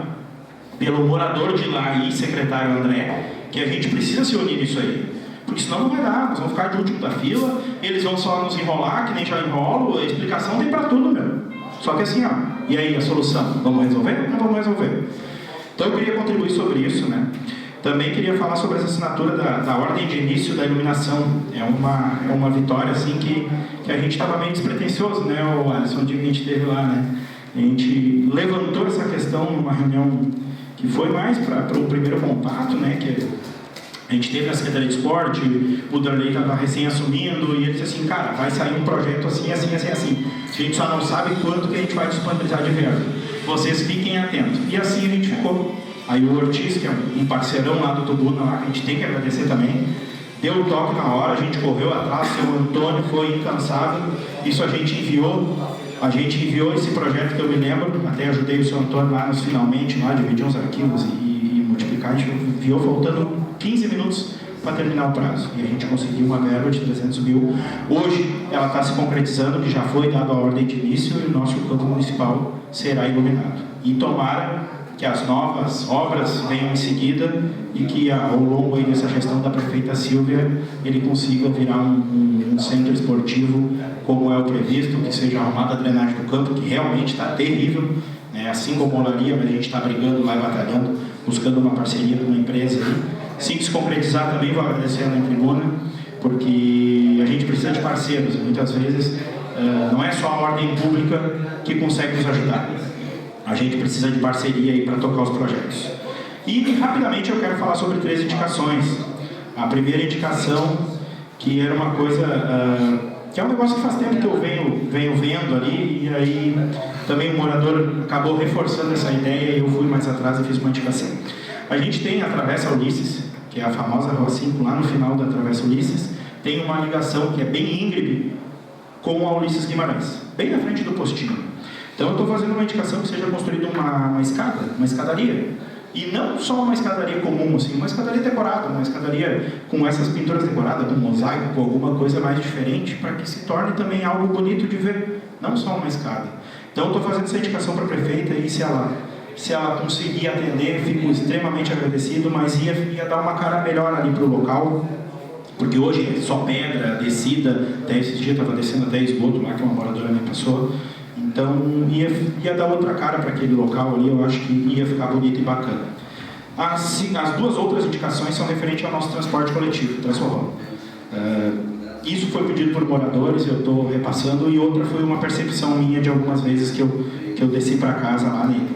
pelo morador de lá e secretário André, que a gente precisa se unir nisso aí. Porque senão não vai dar, nós vamos ficar de último da fila, eles vão só nos enrolar, que nem já enrolo, a explicação tem para tudo mesmo. Só que assim, e aí a solução? Vamos resolver? Não vamos resolver. Então eu queria contribuir sobre isso, né? Também queria falar sobre essa assinatura da ordem de início da iluminação. É uma vitória, assim, que a gente estava meio despretensioso, né, o Alisson, o dia que a gente teve lá, né? A gente levantou essa questão numa reunião que foi mais para o primeiro contato, né, que a gente teve na Secretaria de Esporte, o Darley estava recém assumindo, e ele disse assim, cara, vai sair um projeto assim, assim, assim, assim. A gente só não sabe quanto que a gente vai disponibilizar de verba. Vocês fiquem atentos. E assim a gente ficou. Aí o Ortiz, que é um parceirão lá do Tubuna, lá, que a gente tem que agradecer também, deu o toque na hora, a gente correu atrás, o seu Antônio foi incansável, isso a gente enviou esse projeto que eu me lembro, até ajudei o seu Antônio lá nos finalmente, lá, dividir uns arquivos e multiplicar, a gente enviou faltando 15 minutos para terminar o prazo, e a gente conseguiu uma verba de 300 mil. Hoje ela está se concretizando, que já foi dada a ordem de início, e o nosso campo municipal será iluminado. E tomara que as novas obras venham em seguida e que ao longo aí dessa gestão da prefeita Silvia ele consiga virar um centro esportivo como é o previsto, que seja arrumada a drenagem do campo, que realmente está terrível, né? Assim como a olaria, mas a gente está brigando lá e batalhando, buscando uma parceria com uma empresa aí. Assim que se concretizar também vou agradecer na tribuna, porque a gente precisa de parceiros, muitas vezes não é só a ordem pública que consegue nos ajudar. A gente precisa de parceria aí para tocar os projetos. E rapidamente eu quero falar sobre 3 indicações. A primeira indicação, que era uma coisa, que é um negócio que faz tempo que eu venho vendo ali, e aí também o morador acabou reforçando essa ideia e eu fui mais atrás e fiz uma indicação. A gente tem a Travessa Ulisses, que é a famosa Rua 5, lá no final da Travessa Ulisses, tem uma ligação que é bem íngreme com a Ulisses Guimarães, bem na frente do postinho. Então eu estou fazendo uma indicação que seja construída uma escadaria. E não só uma escadaria comum, assim, uma escadaria decorada, uma escadaria com essas pinturas decoradas, com mosaico, com alguma coisa mais diferente, para que se torne também algo bonito de ver, não só uma escada. Então eu estou fazendo essa indicação para a prefeita e se ela conseguir atender, fico extremamente agradecido, mas ia dar uma cara melhor ali para o local, porque hoje é só pedra, descida, até esse dia estava descendo até esgoto lá, que uma moradora me passou. Então ia dar outra cara para aquele local ali, eu acho que ia ficar bonito e bacana. As 2 outras indicações são referentes ao nosso transporte coletivo, Transforrão. Isso foi pedido por moradores, eu estou repassando, e outra foi uma percepção minha de algumas vezes que eu desci para casa lá nele.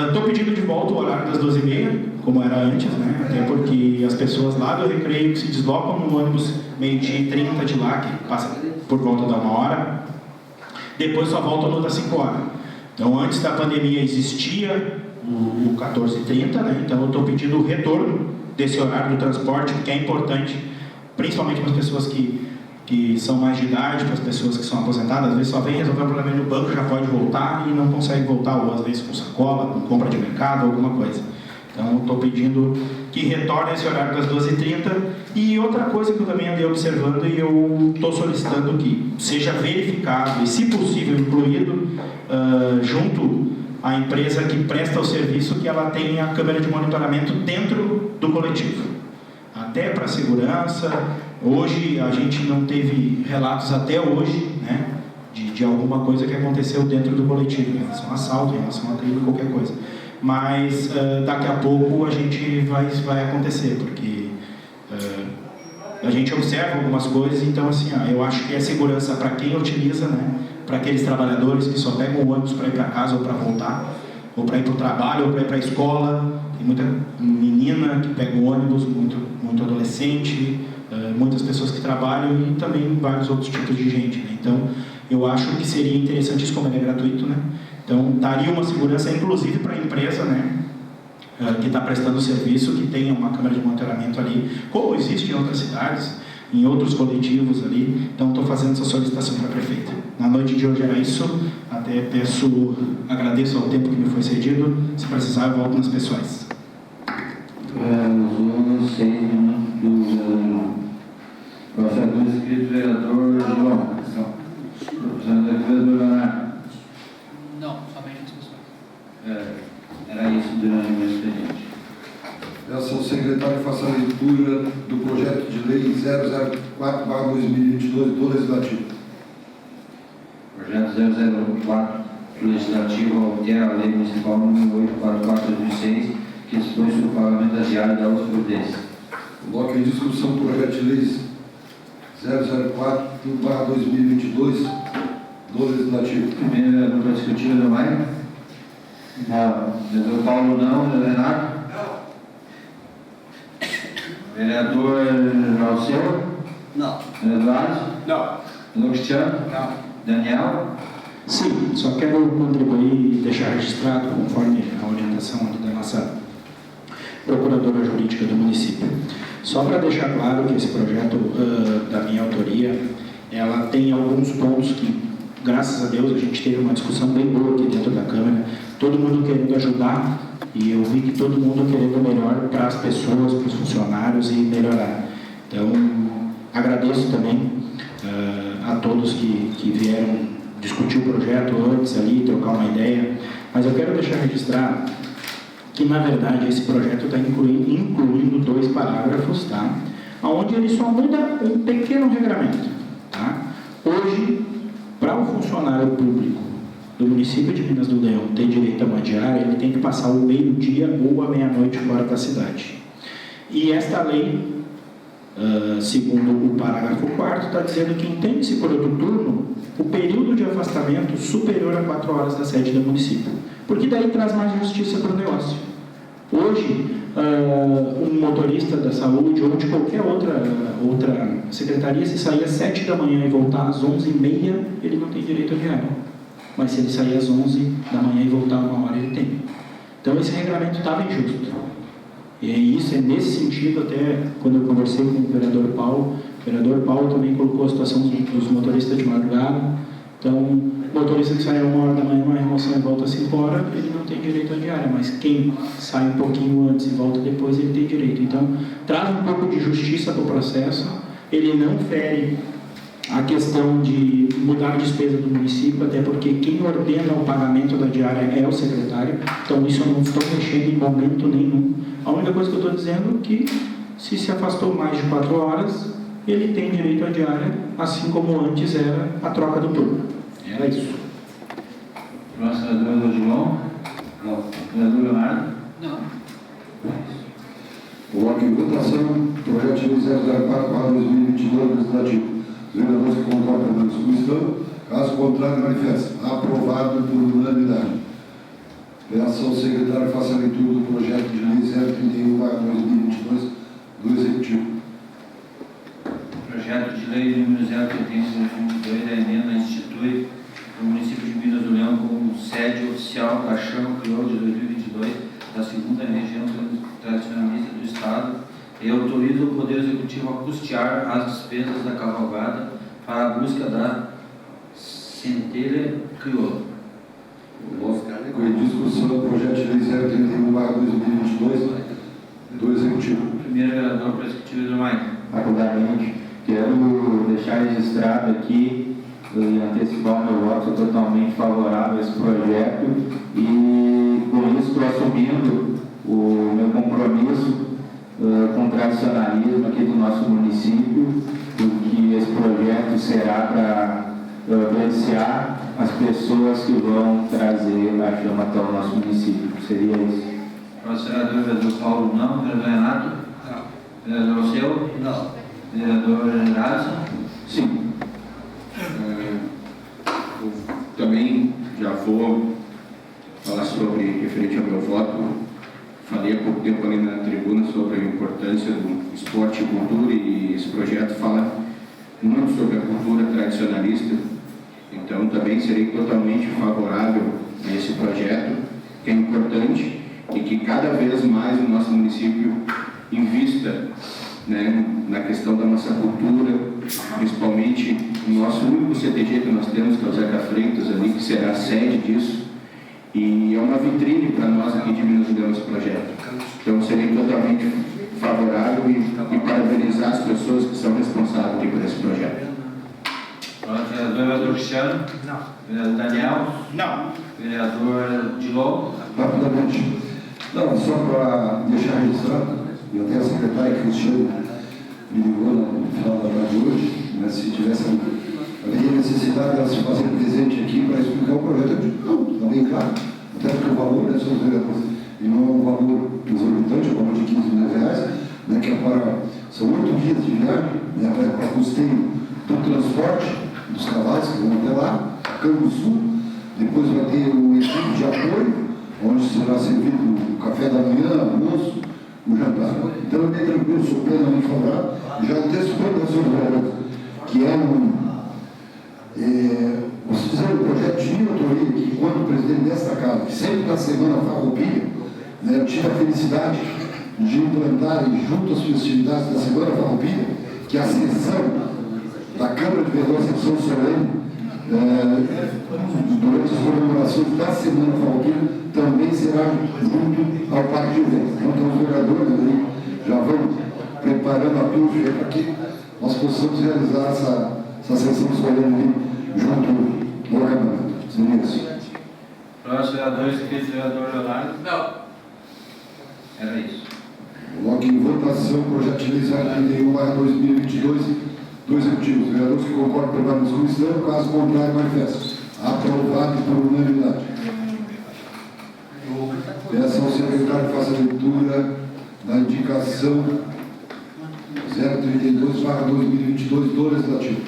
Estou pedindo de volta o horário das 12h30, como era antes, né? Até porque as pessoas lá do Recreio que se deslocam no ônibus meio-dia e 30 de lá, que passa por volta da 1h, depois só volta no das 5 horas. Então, antes da pandemia existia o 14h30, né? Então eu estou pedindo o retorno desse horário do transporte, que é importante, principalmente para as pessoas que são mais de idade, para as pessoas que são aposentadas, às vezes só vem resolver um problema no banco, já pode voltar e não consegue voltar, ou às vezes com sacola, com compra de mercado, alguma coisa. Então, estou pedindo que retorne esse horário das 12h30. E outra coisa que eu também andei observando e eu estou solicitando que seja verificado e, se possível, incluído junto à empresa que presta o serviço, que ela tenha a câmera de monitoramento dentro do coletivo. Até para segurança. Hoje, a gente não teve relatos até hoje, né, de alguma coisa que aconteceu dentro do coletivo, em relação a assalto, em relação a crime, qualquer coisa. Mas daqui a pouco a gente vai acontecer, porque a gente observa algumas coisas, então assim, eu acho que é segurança para quem utiliza, né, para aqueles trabalhadores que só pegam o ônibus para ir para casa ou para voltar, ou para ir para o trabalho, ou para ir para a escola. Tem muita menina que pega o ônibus, muito adolescente, muitas pessoas que trabalham e também vários outros tipos de gente, né? Então eu acho que seria interessante isso, como ele é gratuito, né? Então, daria uma segurança, inclusive, para a empresa, né, que está prestando o serviço, que tenha uma câmera de monitoramento ali, como existe em outras cidades. em outros coletivos ali. Então, estou fazendo essa solicitação para a prefeita. Na noite de hoje era isso. Até agradeço ao tempo que me foi cedido. Se precisar, eu volto nas pessoais. Os 6 minutos do processo inscrito, vereador João. Vereador Leonardo. Não, somente as pessoas. Era isso durante o meu expediente. Peço ao secretário que faça a leitura do projeto de lei 004/2022 do Legislativo. Projeto 004 do Legislativo altera a Lei Municipal número 844/2006, que dispõe sobre o pagamento da diária da jurisprudência. Coloque em discussão o projeto de lei 004/2022 do Legislativo. Primeiro vereador para discutir, vereador Maia? Não. Vereador Paulo não, vereador Renato? Vereador Alceu? Não. Vereador Alisson? Não. Vereador Cristiano? Não. Daniel? Sim, só quero contribuir e deixar registrado, conforme a orientação ali da nossa procuradora jurídica do município. Só para deixar claro que esse projeto da minha autoria, ela tem alguns pontos que, graças a Deus, a gente teve uma discussão bem boa aqui dentro da Câmara, todo mundo querendo ajudar, e eu vi que todo mundo querendo o melhor para as pessoas, para os funcionários e melhorar. Então, agradeço também a todos que vieram discutir o projeto antes ali, trocar uma ideia, mas eu quero deixar registrado que, na verdade, esse projeto está incluindo 2 parágrafos, tá? Onde ele só muda um pequeno regramento, tá? Hoje, para o funcionário público do município de Minas do Leão ter direito a uma diária, ele tem que passar o meio-dia ou a meia-noite fora da cidade. E esta lei, segundo o parágrafo 4º, está dizendo que entende-se por outro turno o período de afastamento superior a 4 horas da sede do município, porque daí traz mais justiça para o negócio. Hoje, um motorista da saúde ou de qualquer outra secretaria, se sair às 7 da manhã e voltar às 11h30, ele não tem direito a diária. Mas se ele sair às 11 da manhã e voltar 1 hora, ele tem. Então, esse regulamento estava injusto. E isso é nesse sentido, até quando eu conversei com o vereador Paulo também colocou a situação dos motoristas de madrugada. Então, o motorista que sai a 1 hora da manhã, uma remoção e volta às 5 horas, ele não tem direito à diária, mas quem sai um pouquinho antes e volta depois, ele tem direito. Então, traz um pouco de justiça para o processo, ele não fere a questão de mudar a despesa do município, até porque quem ordena o pagamento da diária é o secretário, então isso eu não estou mexendo em momento nenhum. A única coisa que eu estou dizendo é que, se afastou mais de 4 horas, ele tem direito à diária, assim como antes era a troca do turno. Era isso. Próximo, vereador João? Não. Vereador Leonardo? Não. Coloque em votação o projeto de lei 004/2022 do Legislativo. Os vereadores que concordam com a discussão, caso contrário, manifestem. Aprovado por unanimidade. Peço ao secretário que faça a leitura do projeto de lei 031/2022 do Executivo. Projeto de lei número 031/2022 da emenda institui o município de Minas do Leão como sede oficial da Chama Crioulo de 2022 da 2ª região tradicionalista do Estado e autoriza o Poder Executivo a custear as despesas da cavalgada para a busca da centelha crioula. Em discussão do projeto de lei 031/2022 do Executivo. Primeiro vereador para executivo do Maia. Rapidamente, quero deixar registrado aqui e antecipar o meu voto totalmente favorável a esse projeto e com isso estou assumindo o meu compromisso com o tradicionalismo aqui do nosso município, porque esse projeto será para beneficiar as pessoas que vão trazer a chama até o nosso município. Seria isso. Próximo vereador Paulo não. Vereador Renato? Não. Vereador Alceu? Não. Vereador Alisson? Sim. Eu também já vou falar sobre, referente ao meu voto. Falei há pouco tempo ali na tribuna sobre a importância do esporte e cultura, e esse projeto fala muito sobre a cultura tradicionalista. Então, também serei totalmente favorável a esse projeto, que é importante e que cada vez mais o nosso município invista, né, na questão da nossa cultura principalmente o nosso único CTG que nós temos, que é o Zeca Freitas ali, que será a sede disso. E é uma vitrine para nós aqui de Minas Gerais esse projeto. Então, serei totalmente favorável e parabenizar as pessoas que são responsáveis aqui por esse projeto. Vereador Cristiano? Não. Vereador Daniel? Não. Vereador Dilon? Rapidamente. Não, só para deixar registrado, e até a secretária Cristiano me ligou no final da tarde hoje, né, se tivesse haveria necessidade de ela se fazer presente aqui para explicar o projeto. Eu digo, não, está bem claro. Até porque o valor, né, são os vereadores, e não é um valor exorbitante, é um valor de 15 mil reais, né, que é para, são 8 dias de viagem, né, para custeio do transporte dos cavalos que vão até lá, a Canguçu, depois vai ter um equipe de apoio, onde será servido o café da manhã, almoço, o jantar. Então é bem tranquilo, sou plenamente favorável, já antecipando a sua que é vocês fizeram um projeto de minha autoria que, enquanto presidente desta casa, que sempre na semana farroupilha, né, eu tive a felicidade de implantar, junto às festividades da semana farroupilha, que a sessão da Câmara de Vereadores, sessão solene, durante as comemorações da semana farroupilha, também será junto ao Parque de Eventos. Então, os vereadores ali já vão preparando a pílula para que nós possamos realizar essa sessão solene junto ao acampamento. Seria isso. Próximo vereador inscrito, vereador Leonardo? Não. Era isso. Coloque em votação o projeto de lei 031/2022, do Executivo. Os vereadores que concordam permaneçam como estão, caso contrário, manifestam. Aprovado por unanimidade. Peço ao secretário que faça a leitura da indicação 032/2022 do Legislativo.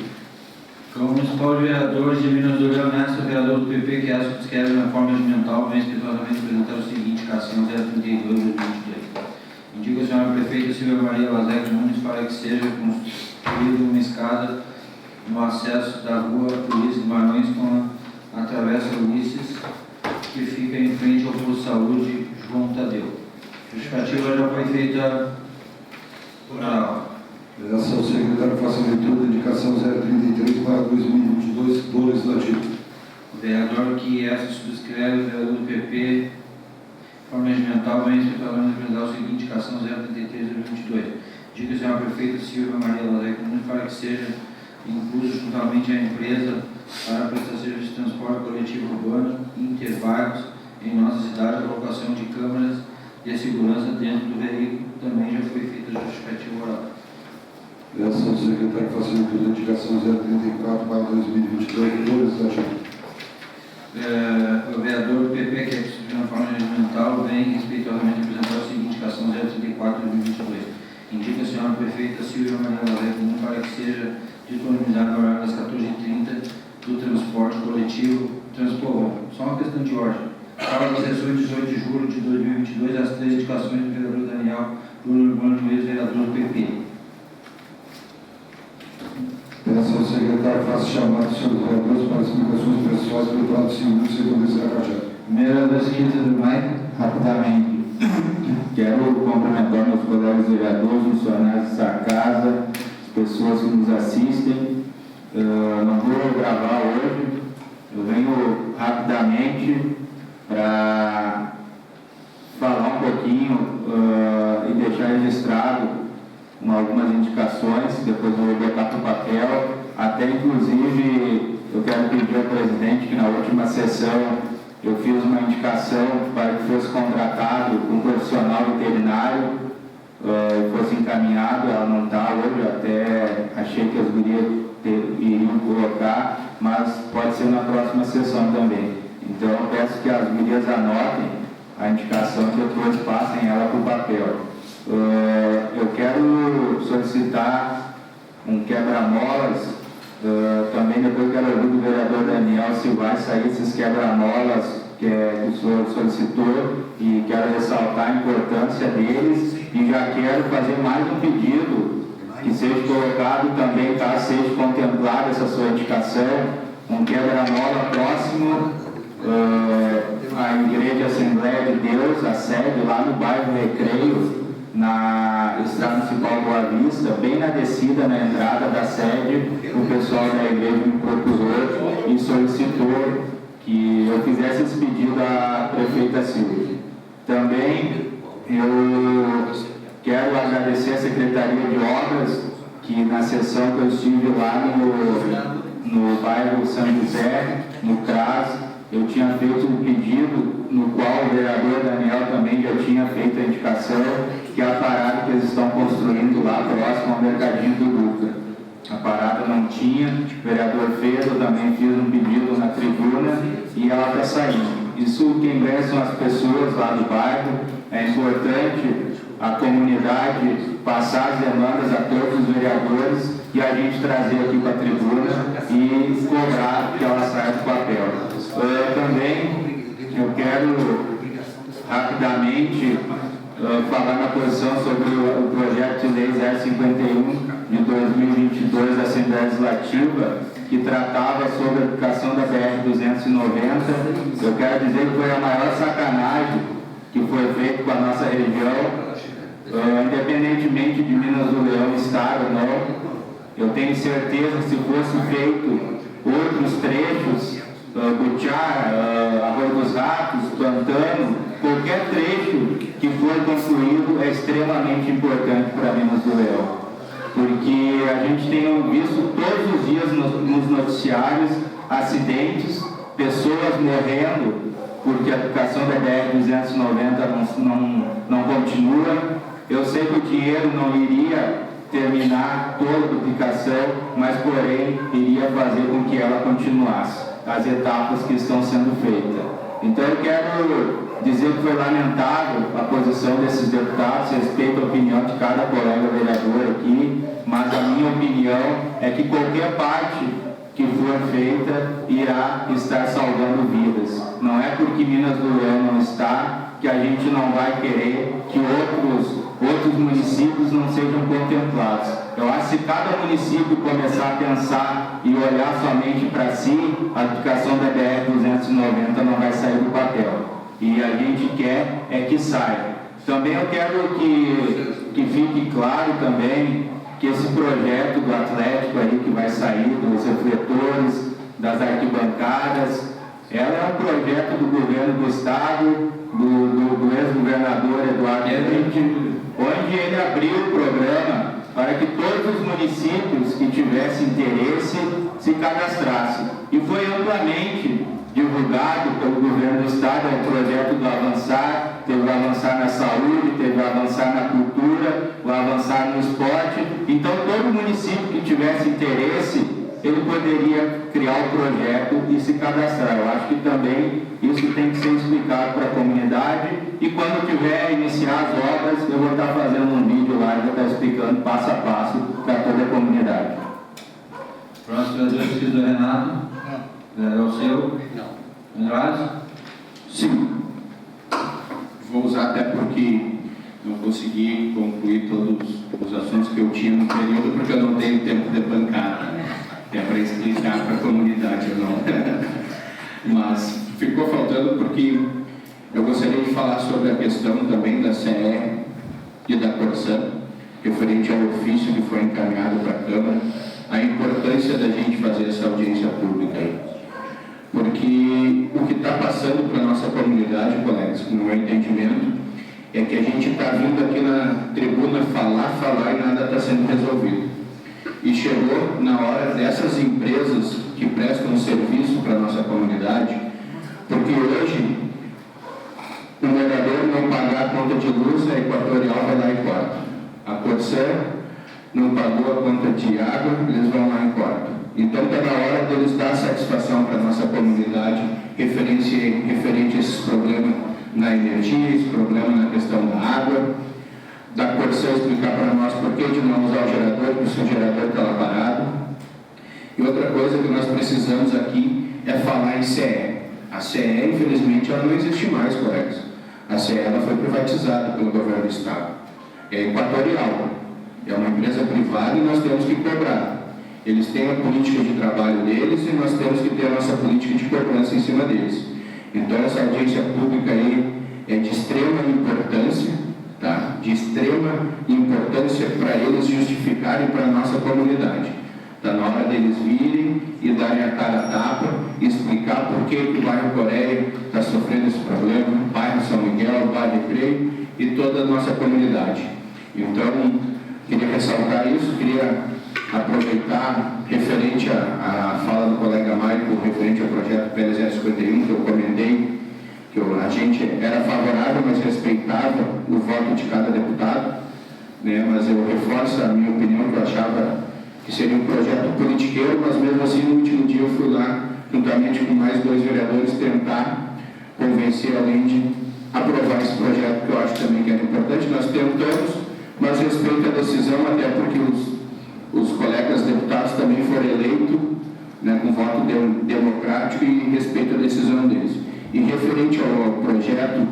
Câmara Municipal de Vereadores de Minas do Rio Nessa, vereador do PP, que acha que escreve na forma regimental, vem especialmente apresentar o seguinte: indicação 032/2022. Indica a senhora prefeita Silvia Maria Lazec Nunes para que seja construída uma escada no acesso da rua Ulisses Guimarães com a travessa Ulisses, que fica em frente ao posto de saúde João Tadeu. A justificativa já foi feita oral. Peço ao secretário que faça a leitura da indicação 033/2022 do Legislativo. O vereador que essa subscreve, o vereador do PP, forma regimental, vem especialmente apresentar o seguinte: indicação 033/2022. Diga a senhora prefeita Silvia Maria Lazec Nunes para que seja incluso juntamente à empresa para a prestação de transporte coletivo urbano interbairros em nossa cidade a colocação de câmeras de segurança dentro do veículo. Também já foi feita a justificativa oral. Peço ao secretário que faça a leitura da indicação 034/2022 do Legislativo. O vereador do PP, que é de uma forma regimental, vem respeitosamente apresentar a seguinte: indicação 034/2022. Indica a senhora prefeita Silvia Maria Lazec Nunes para que seja disponibilizado no horário das 14h30 do transporte coletivo só uma questão de ordem. Para as sessões de 18 de julho de 2022, as 3 indicações do vereador Daniel Bruno Urbano Luiz, vereador do PP. Peço ao secretário que faça chamado dos seus vereadores para explicações pessoais pelo prato segundo e segundo esse Aracajá. Primeira vez que do Mike, Rapidamente, quero cumprimentar meus colegas vereadores, funcionários dessa casa, as pessoas que nos assistem. Não vou gravar hoje, eu venho rapidamente para falar um pouquinho e deixar registrado algumas indicações, depois eu vou botar para o papel. Até inclusive eu quero pedir ao presidente que na última sessão eu fiz uma indicação para que fosse contratado um profissional veterinário e fosse encaminhado. Ela não está hoje, até achei que as gurias iriam colocar, mas pode ser na próxima sessão também. Então eu peço que as gurias anotem a indicação que eu trouxe, passem ela para o papel. Eu quero solicitar um quebra-molas. Também depois quero ouvir do vereador Daniel se vai sair esses quebra-molas que o senhor solicitou, e quero ressaltar a importância deles, e já quero fazer mais um pedido que seja colocado também, caso seja contemplada essa sua indicação, um quebra-mola próximo à Igreja Assembleia de Deus, a sede lá no bairro Recreio, na Estrada Municipal Boa Vista, bem na descida, na entrada da sede, o pessoal da igreja me procurou e solicitou que eu fizesse esse pedido à prefeita Silvia. Também eu quero agradecer a Secretaria de Obras, que na sessão que eu estive lá no bairro São José, no CRAS, eu tinha feito um pedido no qual o vereador Daniel também já tinha feito a indicação, que é a parada que eles estão construindo lá próximo ao Mercadinho do Duca. A parada não tinha, o vereador fez, eu também fiz um pedido na tribuna e ela está saindo. Isso quem ganha são as pessoas lá do bairro. É importante a comunidade passar as demandas a todos os vereadores e a gente trazer aqui para a tribuna e cobrar que ela saia do papel. Também eu quero rapidamente falar na posição sobre o projeto de lei 051 de 2022 da Assembleia Legislativa, que tratava sobre a aplicação da BR-290. Eu quero dizer que foi a maior sacanagem que foi feita com a nossa região, independentemente de Minas do Leão estar ou não. Eu tenho certeza que se fosse feito outros trechos, Butiá, Arroio dos Ratos, Pantano, qualquer trecho que for concluído é extremamente importante para Minas do Leão, porque a gente tem visto todos os dias nos noticiários acidentes, pessoas morrendo porque a aplicação da BR-290 não continua. Eu sei que o dinheiro não iria terminar toda a duplicação, mas porém iria fazer com que ela continuasse as etapas que estão sendo feitas. Então eu quero dizer que foi lamentável a posição desses deputados, respeito a opinião de cada colega vereador aqui, mas a minha opinião é que qualquer parte que for feita irá estar salvando vidas. Não é porque Minas do Leão não está que a gente não vai querer que outros municípios não sejam contemplados. Eu acho que se cada município começar a pensar e olhar somente para si, a aplicação da BR-290 não vai sair do papel. E a gente quer é que saia. Também eu quero que fique claro também que esse projeto do Atlético aí que vai sair, dos refletores, das arquibancadas, ela é um projeto do governo do estado, do ex-governador Eduardo Leite, onde ele abriu o programa para que todos os municípios que tivessem interesse se cadastrassem. E foi amplamente divulgado pelo governo do estado, é o projeto do Avançar, teve o Avançar na Saúde, teve o Avançar na Cultura, o Avançar no Esporte. Então todo município que tivesse interesse, ele poderia criar o projeto e se cadastrar. Eu acho que também isso tem que ser explicado para a comunidade e quando tiver iniciar as obras, eu vou estar fazendo um vídeo lá e vou estar explicando passo a passo para toda a comunidade. Próximo vereador, Renato. É o seu? Não. Andrade? Sim. Vou usar até porque não consegui concluir todos os assuntos que eu tinha no período, porque eu não tenho tempo de bancada, até para explicar para a comunidade ou não. Mas ficou faltando porque eu gostaria de falar sobre a questão também da CR e da Corsã, referente ao ofício que foi encaminhado para a Câmara, a importância da gente fazer essa audiência pública aí. Porque o que está passando para a nossa comunidade, colegas, no meu entendimento, é que a gente está vindo aqui na tribuna falar e nada está sendo resolvido. E chegou na hora dessas empresas que prestam serviço para a nossa comunidade, porque hoje o morador não pagar a conta de luz, a Equatorial vai lá e corta. A Corsã não pagou a conta de água, eles vão lá e cortam. Então está na hora deles dar satisfação para a nossa comunidade referente a esses problemas na energia, esse problema na questão da água, da Corsã explicar para nós por que de não usar o gerador, porque o seu gerador está lá parado. E outra coisa que nós precisamos aqui é falar em CE. A CE, infelizmente, ela não existe mais, colegas. A CE ela foi privatizada pelo governo do estado. É Equatorial. É uma empresa privada e nós temos que cobrar. Eles têm a política de trabalho deles e nós temos que ter a nossa política de cobrança em cima deles. Então essa audiência pública aí é de extrema importância, tá? de extrema importância para eles justificarem para a nossa comunidade. Está na hora deles virem e darem a cara a tapa e explicar por que o bairro Coreia está sofrendo esse problema, o bairro São Miguel, o bairro Recreio e toda a nossa comunidade. Então, queria ressaltar isso, queria aproveitar referente à fala do colega Michael, referente ao projeto PL 051, que eu comentei, que a gente era favorável, mas respeitava o voto de cada deputado, né? Mas eu reforço a minha opinião, que eu achava que seria um projeto politiqueiro, mas mesmo assim no último dia eu fui lá, juntamente com mais 2 vereadores, tentar convencer além de aprovar esse projeto, que eu acho também que era importante. Nós tentamos, mas respeito a decisão, até porque os colegas deputados também foram eleitos, né, com voto democrático, e respeito a decisão deles. E referente ao projeto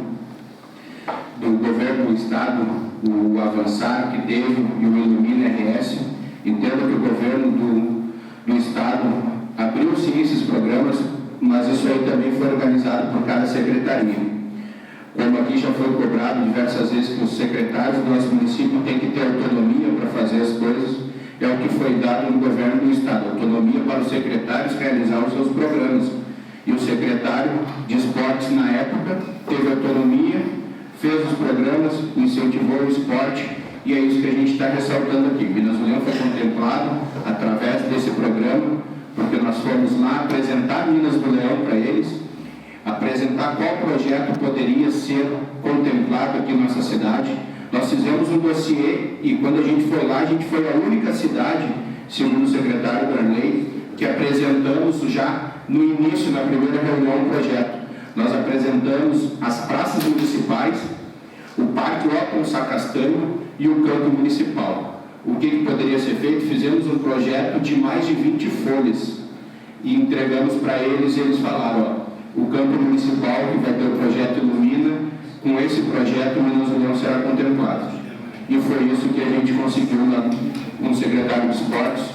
do governo do Estado, o Avançar que teve e o Ilumina RS, entendo que o governo do Estado abriu sim esses programas, mas isso aí também foi organizado por cada secretaria. Como aqui já foi cobrado diversas vezes que os secretários do nosso município têm que ter autonomia para fazer as coisas, é o que foi dado no governo do Estado, autonomia para os secretários realizar os seus programas. E o secretário de esportes, na época, teve autonomia, fez os programas, incentivou o esporte, e é isso que a gente está ressaltando aqui. Minas do Leão foi contemplado através desse programa, porque nós fomos lá apresentar Minas do Leão para eles, apresentar qual projeto poderia ser contemplado aqui em nossa cidade. Nós fizemos um dossiê e quando a gente foi lá, a gente foi a única cidade, segundo o secretário Darley, que apresentamos já no início, na primeira reunião, o projeto. Nós apresentamos as praças municipais, o Parque Otton Sacastanho e o campo municipal. O que poderia ser feito? Fizemos um projeto de mais de 20 folhas e entregamos para eles, e eles falaram, ó, o campo municipal, que vai ter o projeto Ilumina, com esse projeto o Minas do Leão será contemplado. E foi isso que a gente conseguiu lá com o secretário de esportes,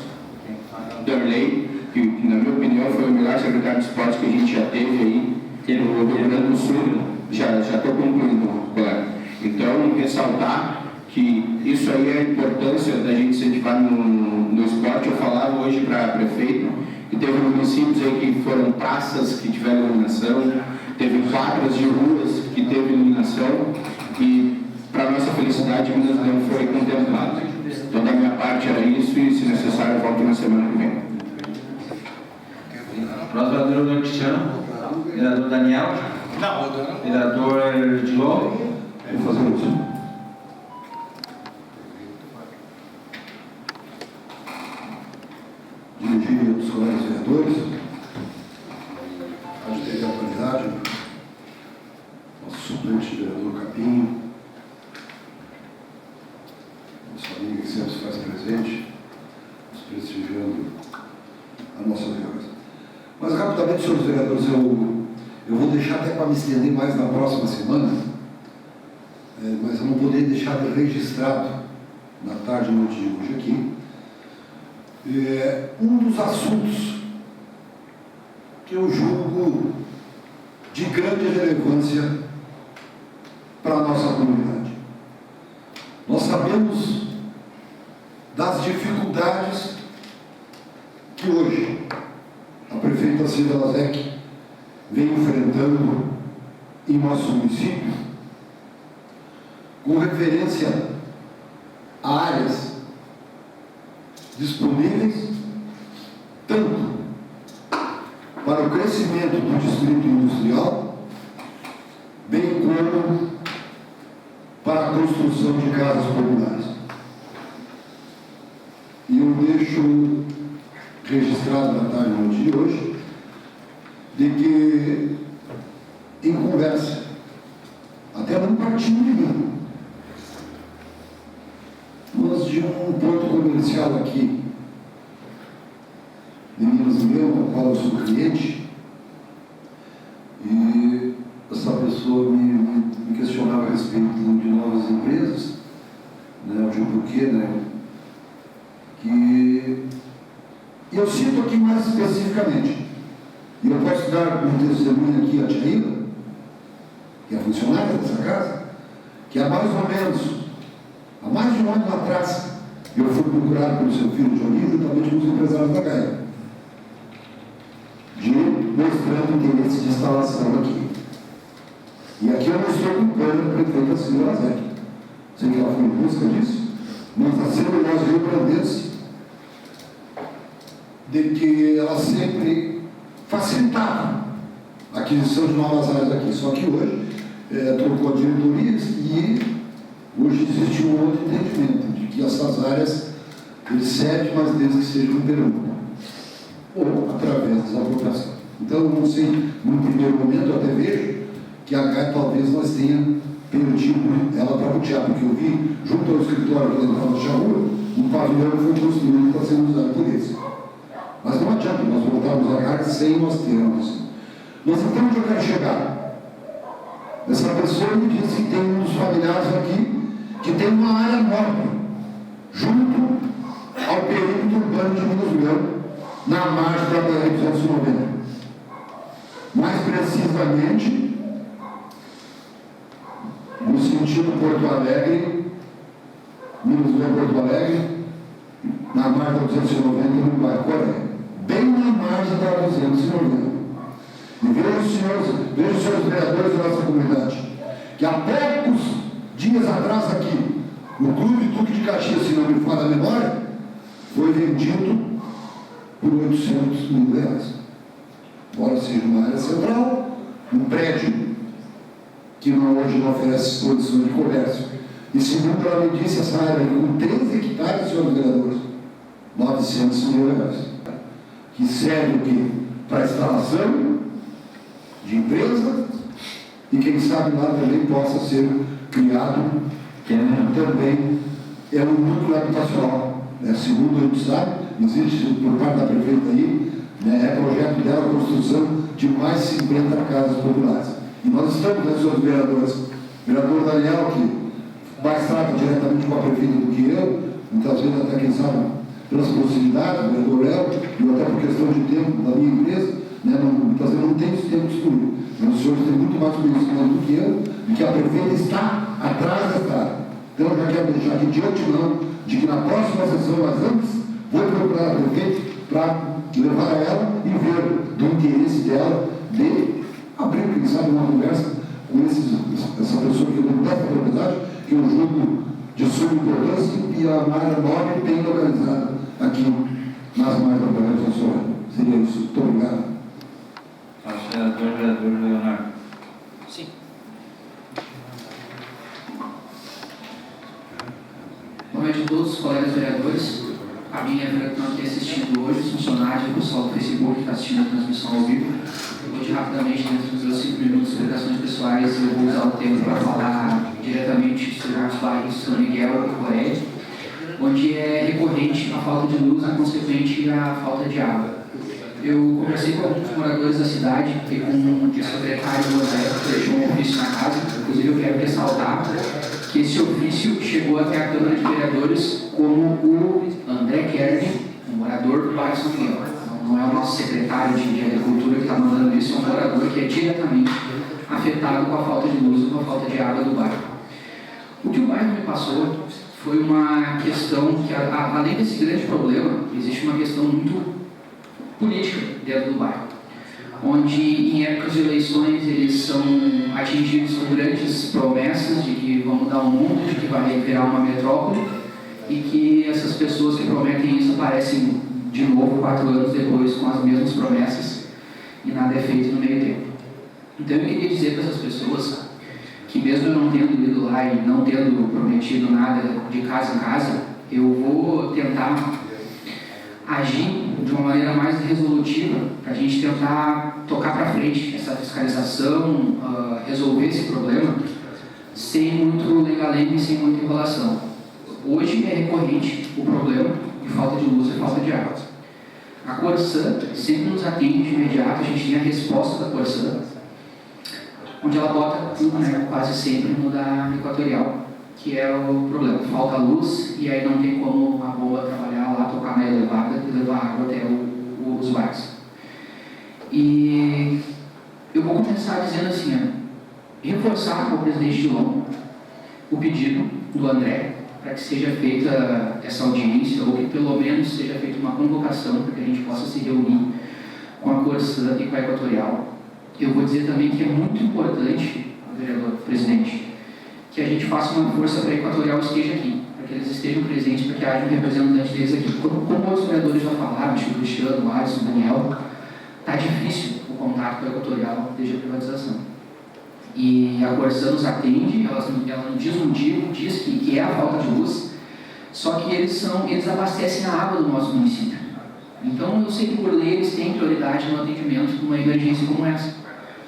Darley, que na minha opinião foi o melhor secretário de esportes que a gente já teve aí no Rio Grande do Sul. Já estou concluindo, colega. Então, ressaltar que isso aí é a importância da gente incentivar no esporte. Eu falava hoje para a prefeita que teve municípios aí que foram praças que tiveram iluminação, teve quadras de ruas que teve iluminação, e para nossa felicidade Minas do Leão foi contemplado. Então da minha parte era isso, e se necessário eu volto na semana que vem. Próximo vereador Cristiano, vereador Daniel, vereador Dilon. Vou fazer isso. Dirigir os colegas vereadores, a gente teve a atualidade, nosso suplente vereador Capinho, nossa amiga que sempre se faz presente, nos prestigiando a nossa viagem. Mas rapidamente, senhores vereadores, eu vou deixar até para me estender mais na próxima semana, mas eu não poderia deixar de registrado na tarde e noite de hoje aqui, um dos assuntos que eu julgo de grande relevância para a nossa comunidade. Nós sabemos das dificuldades que hoje a prefeita Cida Lazec vem enfrentando em nosso município, com referência a áreas disponíveis tanto para o crescimento do distrito industrial, bem como para a construção de casas populares. E eu deixo registrado na tarde e noite de hoje de que, em conversa, até não partindo de mim, nós de um ponto comercial aqui de Minas do Leão, ao qual eu sou cliente, e essa pessoa me questionava a respeito de novas empresas, né, de porquê, né, que eu cito aqui mais especificamente, e eu posso dar um testemunho aqui a Tia Hilda, que é funcionária dessa casa, que há mais ou menos anos atrás, eu fui procurado pelo seu filho Johnny, juntamente com os empresários da Gaia, mostrando interesse de instalação aqui. E aqui eu não estou culpando a prefeita Silvia Zec. Sei que ela foi em busca disso, mas a sendo nós rio-grandenses de que ela sempre facilitava a aquisição de novas áreas aqui. Só que hoje trocou diretorias e hoje existe um outro entendimento de que essas áreas ele cede, mas desde que seja um permuta ou através da desapropriação. Então, eu não sei, no primeiro momento eu até vejo que a GAI talvez nós tenha perdido ela para butear, porque eu vi, junto ao escritório que entrava na Charrua, um pavilhão que foi construído e está sendo usado por isso. Mas não adianta nós voltarmos a GAI sem nós termos. Mas então onde eu quero chegar? Essa pessoa me disse que tem um dos familiares aqui que tem uma área nobre, junto ao perímetro urbano de Minas Leão, na margem da BR-290. Mais precisamente, no sentido Porto Alegre, Minas Leão, Porto Alegre, na margem da 290, no bairro Coreia. Bem na margem da 290. E vejo os senhores vereadores da nossa comunidade, que há poucos dias atrás aqui, o Clube Duque de Caxias, se não me falha a memória, foi vendido por 800 mil reais. Embora seja uma área central, um prédio que hoje não oferece condições de comércio. E segundo ela me disse, essa área com 13 hectares, senhores vereadores, 900 mil reais. Que serve o quê? Para instalação de empresa e quem sabe lá também possa ser criado também um núcleo habitacional. Segundo a gente sabe, existe por parte da prefeita aí, é projeto dela a construção de mais 50 casas populares. E nós estamos, senhores vereadores, o vereador Daniel, que mais trata diretamente com a prefeita do que eu, muitas vezes até quem sabe pelas possibilidades, o vereador Léo, e até por questão de tempo da minha empresa, muitas vezes não tem esse tempo disponível. Mas os senhores têm muito mais conhecimento do que eu, de que a prefeita está atrás desta área. Então eu já quero deixar aqui de antemão, de que na próxima sessão, mas antes, vou procurar a prefeita para levar ela e ver do interesse dela de abrir, quem sabe, uma conversa com essa pessoa que não tem propriedade, que eu julgo de suma importância e a área nobre bem localizada aqui nas margens da BR-290. Seria isso. Muito obrigado. Vereador Leonardo. Sim. Boa noite a todos os colegas vereadores. A minha que estão aqui assistindo hoje, os funcionários, o pessoal do Facebook que está assistindo a transmissão ao vivo. Eu vou rapidamente, dentro dos meus 5 minutos de explicações pessoais, eu vou usar o tempo para falar diretamente sobre os bairros São Miguel e Coreia, onde é recorrente a falta de luz e, consequente, a falta de água. Eu conversei com alguns moradores da cidade e com o secretário do André, que deixou um ofício na casa. Inclusive, eu quero ressaltar que esse ofício chegou até a Câmara de Vereadores como o André Kerner, um morador do bairro São Miguel. Não é o nosso secretário de Agricultura que está mandando isso, é um morador que é diretamente afetado com a falta de luz e com a falta de água do bairro. O que o bairro me passou foi uma questão que, além desse grande problema, existe uma questão muito política dentro do bairro, onde em épocas de eleições eles são atingidos com grandes promessas de que vão mudar o mundo, de que vai virar uma metrópole, e que essas pessoas que prometem isso aparecem de novo 4 anos depois com as mesmas promessas e nada é feito no meio tempo. Então eu queria dizer para essas pessoas que, mesmo eu não tendo ido lá e não tendo prometido nada de casa em casa, eu vou tentar agir de uma maneira mais resolutiva para a gente tentar tocar para frente essa fiscalização, resolver esse problema sem muito lenga-lenga e sem muita enrolação. Hoje é recorrente o problema de falta de luz e falta de água. A Corsã sempre nos atende de imediato, a gente tem a resposta da Corsã, onde ela bota tudo, quase sempre no da Equatorial, que é o problema. Falta luz e aí não tem como a bomba trabalhar lá, tocar na elevada e levar água até os bairros. E eu vou começar dizendo assim, reforçar ao presidente Dilon o pedido do André para que seja feita essa audiência, ou que pelo menos seja feita uma convocação para que a gente possa se reunir com a Corsã e com a Equatorial. Eu vou dizer também que é muito importante, vereador presidente, que a gente faça uma força para a Equatorial esteja aqui, para que eles estejam presentes, para que haja um representante deles aqui. Como os vereadores já falaram, o Cristiano, o Alisson, o Daniel, está difícil o contato com a Equatorial desde a privatização. E a Corsã nos atende, ela não diz um dia, diz que é a falta de luz, só que eles abastecem a água do nosso município. Então eu sei que por lei eles têm prioridade no atendimento numa emergência como essa.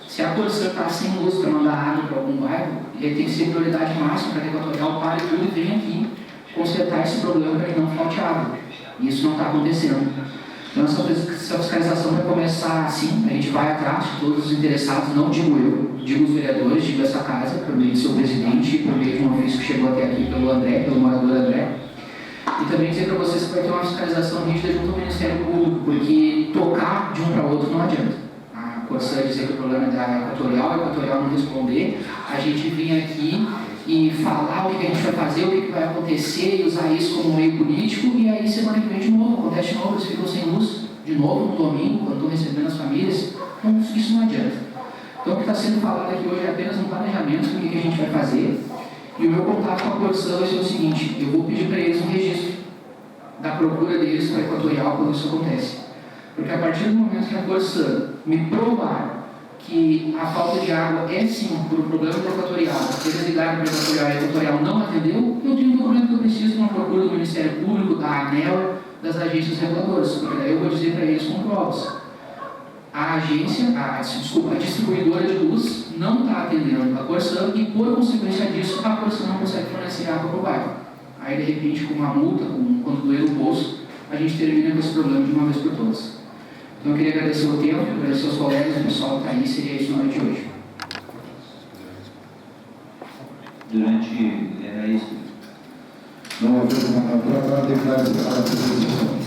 Se a Corsã está sem luz para mandar água para algum bairro, ele tem que ser prioridade máxima para que a Equatorial pare tudo e venha aqui consertar esse problema para que não falte água. E isso não está acontecendo. Então essa fiscalização vai começar assim, a gente vai atrás de todos os interessados, não digo eu, digo os vereadores, digo essa casa, por meio do seu presidente, por meio de um ofício que chegou até aqui pelo André, pelo morador André. E também dizer para vocês que vai ter uma fiscalização rígida junto ao Ministério Público, porque tocar de um para o outro não adianta. A Corsã dizer que o problema é da Equatorial, a Equatorial não responder, a gente vir aqui e falar o que a gente vai fazer, o que vai acontecer, e usar isso como meio político, e aí semana que vem de novo, acontece de novo, eles ficam sem luz, de novo no domingo, quando estão recebendo as famílias. Então isso não adianta. Então o que está sendo falado aqui hoje é apenas um planejamento do que a gente vai fazer. E o meu contato com a Corsã vai ser o seguinte: eu vou pedir para eles um registro da procura deles para a Equatorial quando isso acontece. Porque a partir do momento que a Corsã me provar que a falta de água é sim por um problema da Equatorial, eles ligaram para a Equatorial e a Equatorial não atendeu, eu tenho um documento que eu preciso de uma procura do Ministério Público, da ANEL, das agências reguladoras, porque daí eu vou dizer para eles com provas. A distribuidora de luz não está atendendo a Corsã e, por consequência disso, a Corsã não consegue fornecer água para o bairro. Aí, de repente, com uma multa, quando doer no bolso, a gente termina com esse problema de uma vez por todas. Então, eu queria agradecer o tempo, agradecer aos colegas, o pessoal que está aí, seria isso na noite de hoje. Era isso. Não, para declarar a sessão.